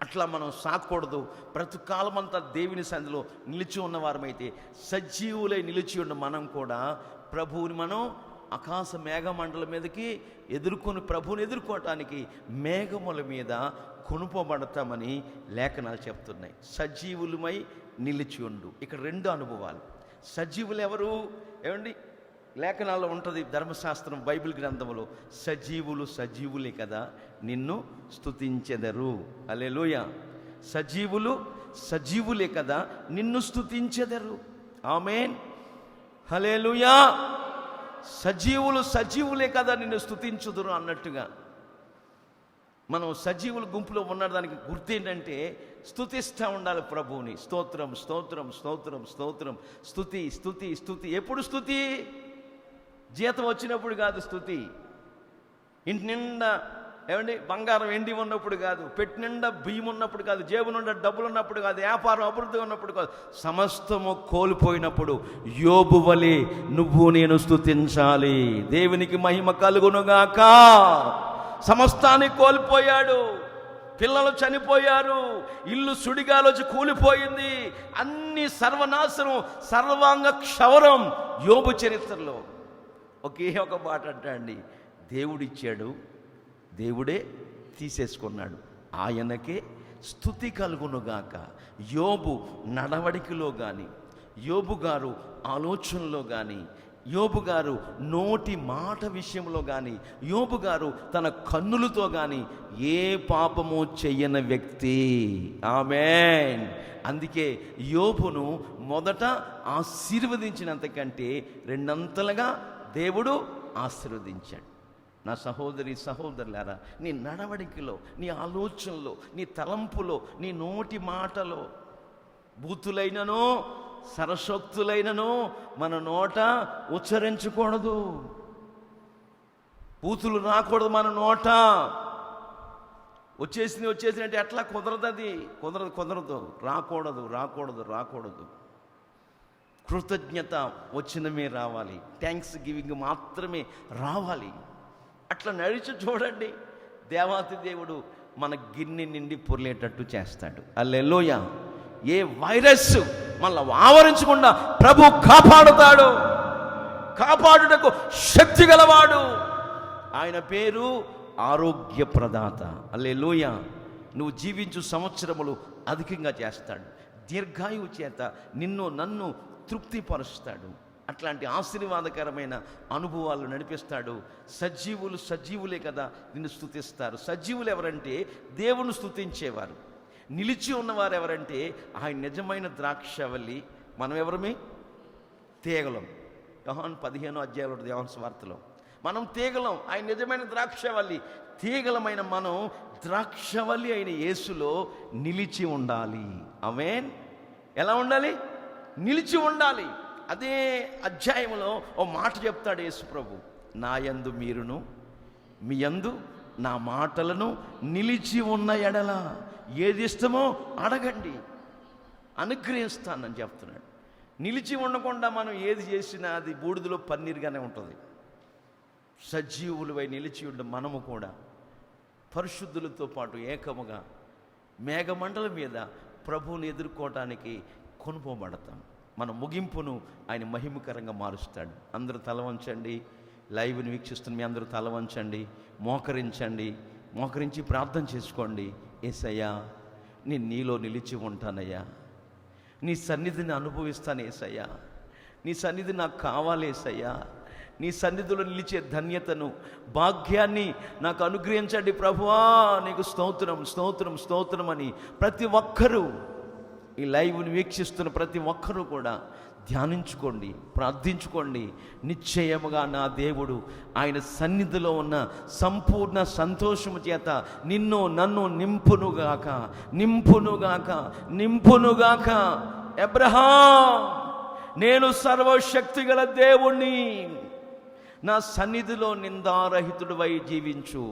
S1: అట్లా మనం సాకూడదు. బ్రతుకాలం అంతా దేవుని సన్నిధిలో నిలిచి ఉన్నవారమైతే, సజీవులై నిలిచి ఉన్న మనం కూడా ప్రభువుని మనం ఆకాశ మేఘమండలం మీదకి ఎదుర్కొని ప్రభువుని ఎదుర్కోవటానికి మేఘముల మీద కొనుపబడతామని లేఖనాలు చెప్తున్నాయి. సజీవులమై నిలిచి ఉండు. ఇక్కడ రెండు అనుభవాలు. సజీవులు ఎవరు? ఏమండి, లేఖనాల్లో ఉంటుంది, ధర్మశాస్త్రం బైబిల్ గ్రంథంలో, సజీవులు సజీవులే కదా నిన్ను స్తుతించెదరు. హల్లెలూయా. సజీవులు సజీవులే కదా నిన్ను స్తుతించెదరు. ఆమేన్. హల్లెలూయా. సజీవులు సజీవులే కదా నిన్ను స్తుతించుదురు అన్నట్టుగా మనం సజీవుల గుంపులో ఉన్నదానికి గుర్తు ఏంటంటే, స్తుతిస్తూ ఉండాలి ప్రభువుని. స్తోత్రం స్తోత్రం స్తోత్రం స్తోత్రం, స్తుతి స్తుతి స్తుతి. ఎప్పుడు స్తుతి? జీతం వచ్చినప్పుడు కాదు స్తుతి. ఇంటి నిండా ఏమండి బంగారం ఎండి ఉన్నప్పుడు కాదు, పెట్టి నిండా బియ్యం ఉన్నప్పుడు కాదు, జేబు నిండా డబ్బులు ఉన్నప్పుడు కాదు, వ్యాపారం అభివృద్ధి ఉన్నప్పుడు కాదు, సమస్తము కోల్పోయినప్పుడు యోబు వలె నువ్వు నేను స్తుతించాలి. దేవునికి మహిమ కలుగునుగాక. సమస్తాన్ని కోల్పోయాడు, పిల్లలు చనిపోయారు, ఇల్లు సుడిగాలోచి కూలిపోయింది, అన్ని సర్వనాశనం, సర్వాంగ క్షవరం యోబు చరిత్రలో. ఒకే ఒక మాట అంటాండి, దేవుడిచ్చాడు, దేవుడే తీసేసుకున్నాడు, ఆయనకే స్తుతి కలుగునుగాక. యోబు నడవడికలో కానీ, యోబు గారు ఆలోచనలో కానీ, యోబు గారు నోటి మాట విషయంలో కానీ, యోబు గారు తన కన్నులతో కానీ ఏ పాపము చెయ్యని వ్యక్తి. ఆమేన్. అందుకే యోబును మొదట ఆశీర్వదించినంతకంటే రెండంతలుగా దేవుడు ఆశీర్వదించాడు. నా సహోదరి సహోదరులారా, నీ నడవడికలో, నీ ఆలోచనలో, నీ తలంపులో, నీ నోటి మాటలో, బూతులైనను సరసోక్తులైనను మన నోట ఉచ్చరించకూడదు. బూతులు రాకూడదు మన నోట. వచ్చేసింది అంటే ఎట్లా కుదరదు, అది కుదరదు. రాకూడదు. కృతజ్ఞత వచ్చినమే రావాలి, థ్యాంక్స్ గివింగ్ మాత్రమే రావాలి. అట్లా నడిచి చూడండి, దేవాతి దేవుడు మన గిన్నె నిండి పొర్లేటట్టు చేస్తాడు. హల్లెలూయా. ఏ వైరస్ మనల్ని ఆవరించకుండా ప్రభు కాపాడుతాడు. కాపాడుటకు శక్తి గలవాడు. ఆయన పేరు ఆరోగ్య ప్రదాత. హల్లెలూయా. నువ్వు జీవించు సంవత్సరములు అధికంగా చేస్తాడు. దీర్ఘాయువు చేత నిన్ను నన్ను తృప్తిపరుస్తాడు. అట్లాంటి ఆశీర్వాదకరమైన అనుభవాలు నడిపిస్తాడు. సజీవులు సజీవులే కదా నిన్ను స్తుతిస్తారు. సజీవులు ఎవరంటే దేవుని స్తుతించేవారు. నిలిచి ఉన్నవారు ఎవరంటే ఆయన నిజమైన ద్రాక్షవల్లి. మనం ఎవరమే? తీగలం. యోహాను 15 యోహాను సువార్తలో మనం తీగలం, ఆయన నిజమైన ద్రాక్షవల్లి. తీగలమైన మనం ద్రాక్షవల్లి అయిన యేసులో నిలిచి ఉండాలి. ఆమేన్. ఎలా ఉండాలి? నిలిచి ఉండాలి. అదే అధ్యాయంలో ఓ మాట చెప్తాడు యేసు ప్రభు, నా యందు మీరును మీ యందు నా మాటలను నిలిచి ఉన్న ఎడల ఏది ఇష్టమో అడగండి, అనుగ్రహిస్తానని చెప్తున్నాడు. నిలిచి ఉండకుండా మనం ఏది చేసినా అది బూడిదలో పన్నీరుగానే ఉంటుంది. సజీవులపై నిలిచి ఉండే మనము కూడా పరిశుద్ధులతో పాటు ఏకముగా మేఘమండలం మీద ప్రభువుని ఎదుర్కోవటానికి కొనుపోబడతాం. మన ముగింపును ఆయన మహిమకరంగా మారుస్తాడు. అందరూ తల వంచండి. లైవ్ని వీక్షిస్తున్న మీ అందరూ తల వంచండి, మోకరించి ప్రార్థన చేసుకోండి. యేసయ్యా, నేను నీలో నిలిచి ఉంటానయ్యా, నీ సన్నిధిని అనుభవిస్తాను యేసయ్యా, నీ సన్నిధి నాకు కావాలి యేసయ్యా, నీ సన్నిధిలో నిలిచే ధన్యతను, భాగ్యాన్ని నాకు అనుగ్రహించండి ప్రభువా, నీకు స్తోత్రం స్తోత్రం స్తోత్రం అని ప్రతి ఒక్కరూ, ఈ లైవ్ని వీక్షిస్తున్న ప్రతి ఒక్కరూ కూడా ధ్యానించుకోండి, ప్రార్థించుకోండి. నిశ్చయముగా నా దేవుడు ఆయన సన్నిధిలో ఉన్న సంపూర్ణ సంతోషము చేత నిన్ను నన్ను నింపునుగాక నింపునుగాక నింపునుగాక. అబ్రహాం, నేను సర్వశక్తిగల దేవుణ్ణి, నా సన్నిధిలో నిందారహితుడివై జీవించు,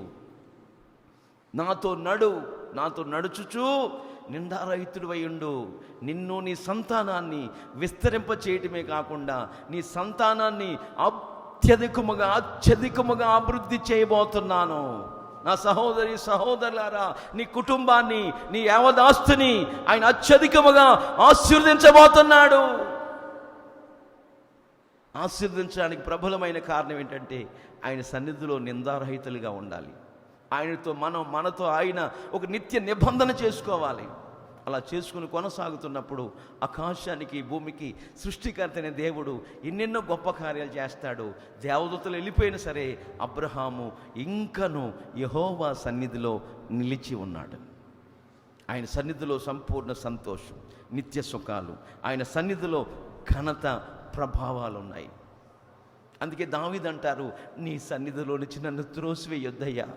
S1: నాతో నడుచుచు నిందారహితుడివై ఉండు. నిన్ను నీ సంతానాన్ని విస్తరింప చేయటమే కాకుండా నీ సంతానాన్ని అత్యధికముగా అభివృద్ధి చేయబోతున్నాను. నా సహోదరులారా, నీ కుటుంబాన్ని, నీ యావదాస్తుని ఆయన అత్యధికముగా ఆశీర్వదించబోతున్నాడు. ఆశీర్వదించడానికి ప్రబలమైన కారణం ఏంటంటే ఆయన సన్నిధిలో నిందారహితులుగా ఉండాలి. మనతో ఆయన ఒక నిత్య నిబంధన చేసుకోవాలి. అలా చేసుకుని కొనసాగుతున్నప్పుడు ఆకాశానికి భూమికి సృష్టికర్తైన దేవుడు ఎన్నెన్నో గొప్ప కార్యాలు చేస్తాడు. దేవదూతలు వెళ్ళిపోయినా సరే అబ్రహాము ఇంకను యెహోవా సన్నిధిలో నిలిచి ఉన్నాడు. ఆయన సన్నిధిలో సంపూర్ణ సంతోషం, నిత్య సుఖాలు, ఆయన సన్నిధిలో ఘనత ప్రభావాలు ఉన్నాయి. అందుకే దావీదు అంటారు, నీ సన్నిధిలో నుంచి నన్ను త్రోసివేయొద్దయ్యా,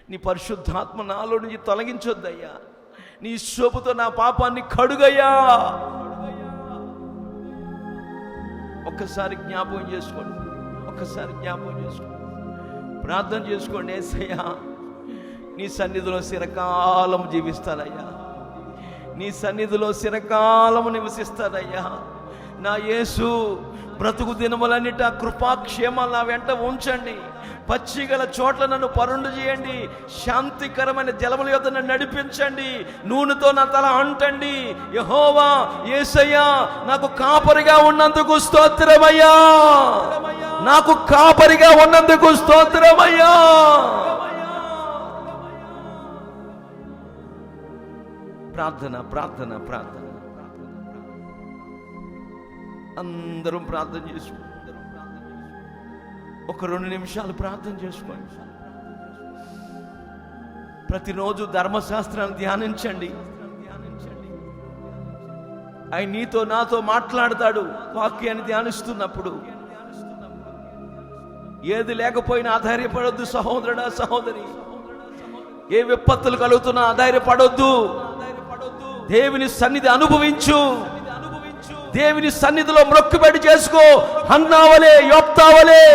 S1: నీ పరిశుద్ధాత్మ నాలో నుంచి తొలగించొద్దయ్యా, నీ శోభతో నా పాపాన్ని కడుగయ్యా. ఒక్కసారి జ్ఞాపకం చేసుకోండి, ప్రార్థన చేసుకోండి. యేసయ్యా, నీ సన్నిధిలో చిరకాలం జీవిస్తానయ్యా, నీ సన్నిధిలో చిరకాలం నివసిస్తానయ్యా. నా యేసు, బ్రతుకు దినములన్నిట కృపాక్షేమాలు నా వెంట ఉంచండి. పచ్చిగల చోట్ల నన్ను పరుండు చేయండి. శాంతికరమైన జలముల యొద్ద నన్ను నడిపించండి. నూనెతో నా తల అంటండి. యెహోవా, యేసయ్యా, నాకు కాపరిగా ఉన్నందుకు స్తోత్రమయ్యా, నాకు కాపరిగా ఉన్నందుకు స్తోత్రమయ్యా. ప్రార్థన ప్రార్థన ప్రార్థన అందరం ప్రార్థన చేసుకోండి. ఒక 2 నిమిషాలు ప్రార్థన చేసుకోండి. ప్రతిరోజు ధర్మశాస్త్రాన్ని ధ్యానించండి. ఆయన నీతో నాతో మాట్లాడతాడు. వాక్యాన్ని ధ్యానిస్తున్నప్పుడు ఏది లేకపోయినా ఆధారపడొద్దు సహోదరుడా, సహోదరి. ఏ విపత్తులు కలుగుతున్నా ఆధారపడొద్దు. దేవుని సన్నిధి అనుభవించు. దేవుని సన్నిధిలో మొక్కుబడి చేసుకో. హన్నావలే, యోప్తావలే.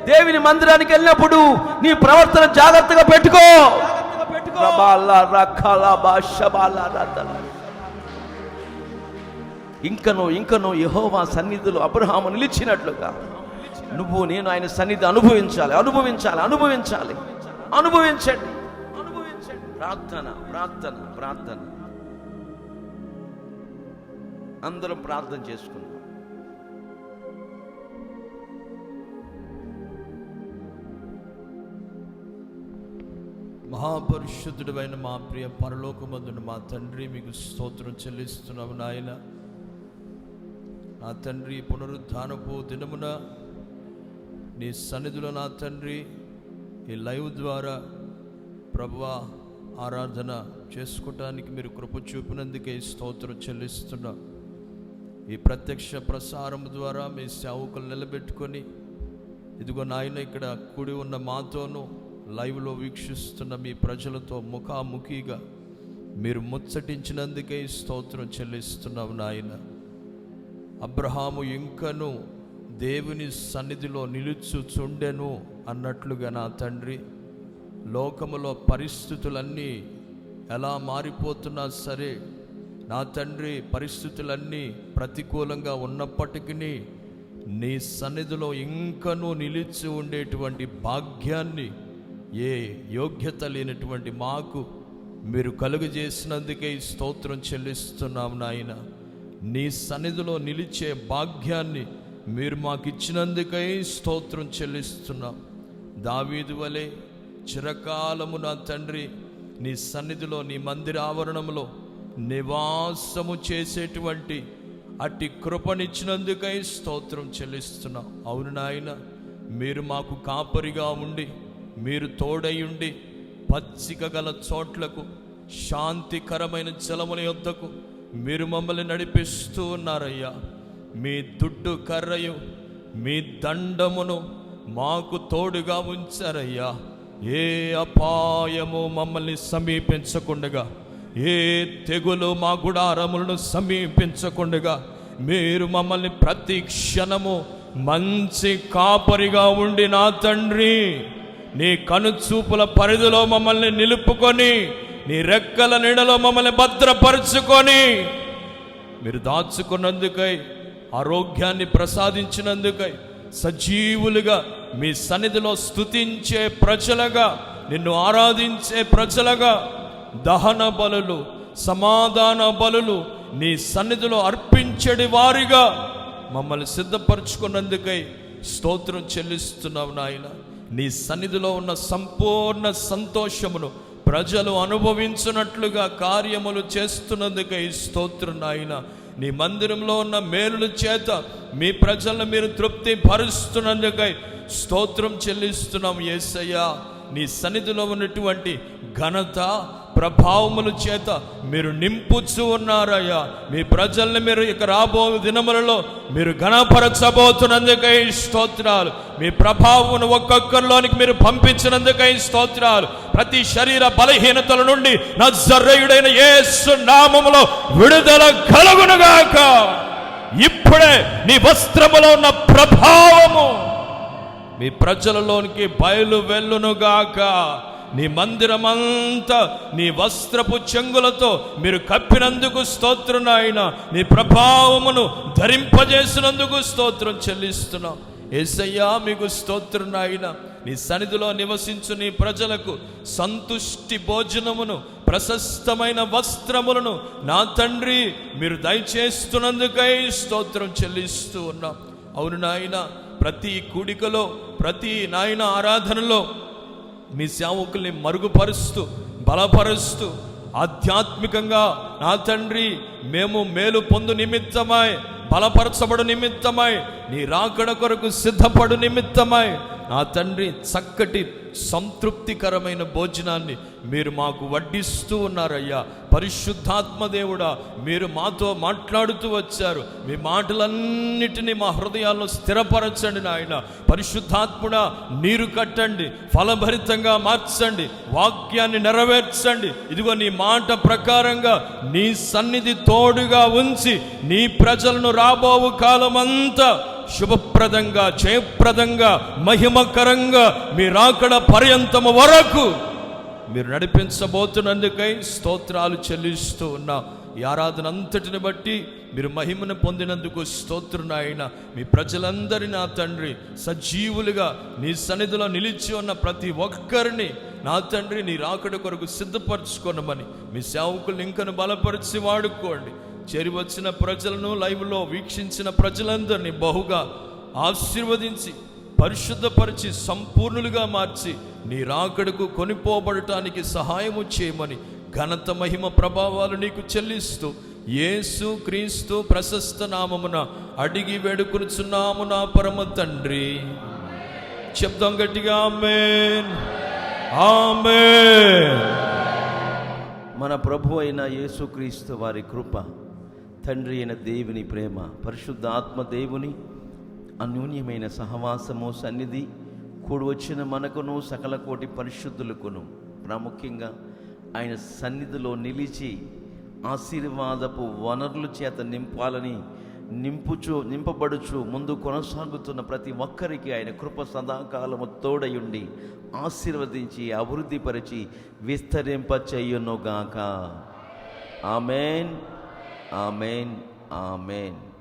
S1: దేవుని మందిరానికి వెళ్ళినప్పుడు నీ ప్రవర్తన జాగ్రత్తగా పెట్టుకో. ఇంకను యెహోవా సన్నిధిలో అబ్రహాము నిలిచినట్లుగా నేను ఆయన సన్నిధి అనుభవించండి. ప్రార్థన ప్రార్థన ప్రార్థన అందరం ప్రార్థన చేసుకుందాం.
S2: మహాపరిశుద్ధుడైన మా ప్రియ పరలోకమందున మా తండ్రి, మీకు స్తోత్రం చెల్లిస్తున్నాము నాయన. నా తండ్రి, పునరుద్ధానపు దినమున నీ సన్నిధిలో నా తండ్రి ఈ లైవ్ ద్వారా ప్రభువా ఆరాధన చేసుకోవటానికి మీరు కృప చూపినందుకే స్తోత్రం చెల్లిస్తున్నాం. ఈ ప్రత్యక్ష ప్రసారం ద్వారా మీ సేవకులు నిలబెట్టుకొని ఇదిగో నాయన ఇక్కడ కూడి ఉన్న మాతోనూ లైవ్లో వీక్షిస్తున్న మీ ప్రజలతో ముఖాముఖిగా మీరు ముచ్చటించినందుకే స్తోత్రం చెల్లిస్తున్నావు నాయన. అబ్రహాము ఇంకను దేవుని సన్నిధిలో నిలుచుచుండెను అన్నట్లుగా నా తండ్రి లోకములో పరిస్థితులన్నీ ఎలా మారిపోతున్నా సరే నా తండ్రి, పరిస్థితులన్నీ ప్రతికూలంగా ఉన్నప్పటికీ నీ సన్నిధిలో ఇంకనూ నిలిచి ఉండేటువంటి భాగ్యాన్ని ఏ యోగ్యత లేనటువంటి మాకు మీరు కలుగజేసినందుకే ఈ స్తోత్రం చెల్లిస్తున్నాం నాయన. నీ సన్నిధిలో నిలిచే భాగ్యాన్ని మీరు మాకు ఇచ్చినందుకై స్తోత్రం చెల్లిస్తున్నాం. దావీదు వలె చిరకాలము నా తండ్రి నీ సన్నిధిలో, నీ మందిర ఆవరణంలో నివాసము చేసేటువంటి అట్టి కృపనిచ్చినందుకై స్తోత్రం చెల్లిస్తున్నాం. అవును నాయన, మీరు మాకు కాపరిగా ఉండి, మీరు తోడై ఉండి, పచ్చిక గల చోట్లకు, శాంతికరమైన జలముల యొద్దకు మీరు మమ్మల్ని నడిపిస్తూ ఉన్నారయ్యా. మీ దుడ్డు కర్రయు మీ దండమును మాకు తోడుగా ఉంచారయ్యా. ఏ అపాయము మమ్మల్ని సమీపించకుండగా, ఏ తెగులు మా గుడారములను సమీపించకుండగా మీరు మమ్మల్ని ప్రతి క్షణము మంచి కాపరిగా ఉండి నా తండ్రి నీ కనుచూపుల పరిధిలో మమ్మల్ని నిలుపుకొని, నీ రెక్కల నీడలో మమ్మల్ని భద్రపరుచుకొని మీరు దాచుకున్నందుకై, ఆరోగ్యాన్ని ప్రసాదించినందుకై, సజీవులుగా మీ సన్నిధిలో స్తుతించే ప్రజలుగా, నిన్ను ఆరాధించే ప్రజలుగా, దహన బలులు, సమాధాన బలులు నీ సన్నిధిలో అర్పించడి వారిగా మమ్మల్ని సిద్ధపరచుకున్నందుకై స్తోత్రం చెల్లిస్తున్నావు నాయన. నీ సన్నిధిలో ఉన్న సంపూర్ణ సంతోషమును ప్రజలు అనుభవించినట్లుగా కార్యములు చేస్తున్నందుకై స్తోత్రం నాయన. నీ మందిరంలో ఉన్న మేలుల చేత మీ ప్రజలను మీరు తృప్తి పరుస్తున్నందుకై స్తోత్రం చెల్లిస్తున్నాం యేసయ్యా. నీ సన్నిధిలో ఉన్నటువంటి ఘనత ప్రభావముల చేత మీరు నింపుచూ ఉన్నారయ్యా. మీ ప్రజల్ని మీరు ఇక రాబో దినములలో మీరు ఘనపరచబోతున్నందుకై స్తోత్రాలు. మీ ప్రభావమును ఒక్కొక్కరిలోనికి మీరు పంపించినందుకై స్తోత్రాలు. ప్రతి శరీర బలహీనతల నుండి నజరేయుడైన యేసు నామములో విడుదల కలుగునుగాక. ఇప్పుడే నీ వస్త్రములో ఉన్న ప్రభావము మీ ప్రజలలోనికి బయలు వెళ్ళునుగాక. నీ మందిరమంతా నీ వస్త్రపు చెంగులతో మీరు కప్పినందుకు స్తోత్రం నాయన. నీ ప్రభావమును ధరింపజేసినందుకు స్తోత్రం చెల్లిస్తున్నాం యేసయ్యా. మీకు స్తోత్రం నాయన. నీ సన్నిధిలో నివసించు నీ ప్రజలకు సంతుష్టి భోజనమును, ప్రశస్తమైన వస్త్రములను నా తండ్రి మీరు దయచేస్తున్నందుకై స్తోత్రం చెల్లిస్తూ ఉన్నాం. అవును నాయన, ప్రతి కూడికలో, ప్రతి నాయన ఆరాధనలో మీ సేవకుల్ని మరుగుపరుస్తూ, బలపరుస్తూ, ఆధ్యాత్మికంగా నా తండ్రి మేము మేలు పొందు నిమిత్తమై, బలపరచబడు నిమిత్తమై, నీ రాకడ కొరకు సిద్ధపడు నిమిత్తమై నా తండ్రి చక్కటి సంతృప్తికరమైన భోజనాన్ని మీరు మాకు వడ్డిస్తూ ఉన్నారయ్యా. పరిశుద్ధాత్మ దేవుడా, మీరు మాతో మాట్లాడుతూ వచ్చారు. మీ మాటలన్నిటినీ మా హృదయాల్లో స్థిరపరచండి నాయన. పరిశుద్ధాత్ముడా, నీరు కట్టండి, ఫలభరితంగా మార్చండి, వాక్యాన్ని నెరవేర్చండి. ఇదిగో నీ మాట ప్రకారంగా నీ సన్నిధి తోడుగా ఉంచి నీ ప్రజలను రాబోవు కాలమంతా శుభప్రదంగా, జయప్రదంగా, మహిమకరంగా మీ రాకడ పర్యంతము వరకు మీరు నడిపించబోతున్నందుకై స్తోత్రాలు చెల్లిస్తూ ఉన్నా. ఈ ఆరాధన అంతటిని బట్టి మీరు మహిమను పొందినందుకు స్తోత్రం నాయన. మీ ప్రజలందరి నా తండ్రి సజీవులుగా నీ సన్నిధిలో నిలిచి ఉన్న ప్రతి ఒక్కరిని నా తండ్రి నీ రాకడ కొరకు సిద్ధపరచుకోనమని మీ సేవకులను ఇంకను బలపరిచి వాడుకోండి. చేరి వచ్చిన ప్రజలను, లైవ్లో వీక్షించిన ప్రజలందరినీ బహుగా ఆశీర్వదించి, పరిశుద్ధపరిచి, సంపూర్ణులుగా మార్చి నీ రాకడకు కొనిపోబడటానికి సహాయము చేయమని ఘనత, మహిమ, ప్రభావాలు నీకు చెల్లిస్తూ యేసు క్రీస్తు ప్రశస్త నామమున అడిగి వేడుకొనుచున్నాము నా పరమ తండ్రి. చెప్దాం గట్టిగా ఆమేన్, ఆమేన్.
S1: మన ప్రభు అయిన యేసుక్రీస్తు వారి కృప, తండ్రి అయిన దేవుని ప్రేమ, పరిశుద్ధ ఆత్మ దేవుని అన్యోన్యమైన సహవాసము, సన్నిధి కూడి వచ్చిన మనకును సకల కోటి పరిశుద్ధులకును, ప్రాముఖ్యంగా ఆయన సన్నిధిలో నిలిచి ఆశీర్వాదపు వనరుల చేత నింపాలని నింపబడుచు ముందు కొనసాగుతున్న ప్రతి ఒక్కరికి ఆయన కృప సదాకాలము తోడయుండి ఆశీర్వదించి అభివృద్ధిపరిచి విస్తరింపచేయునుగాక. ఆమేన్, ఆమేన్, ఆమేన్.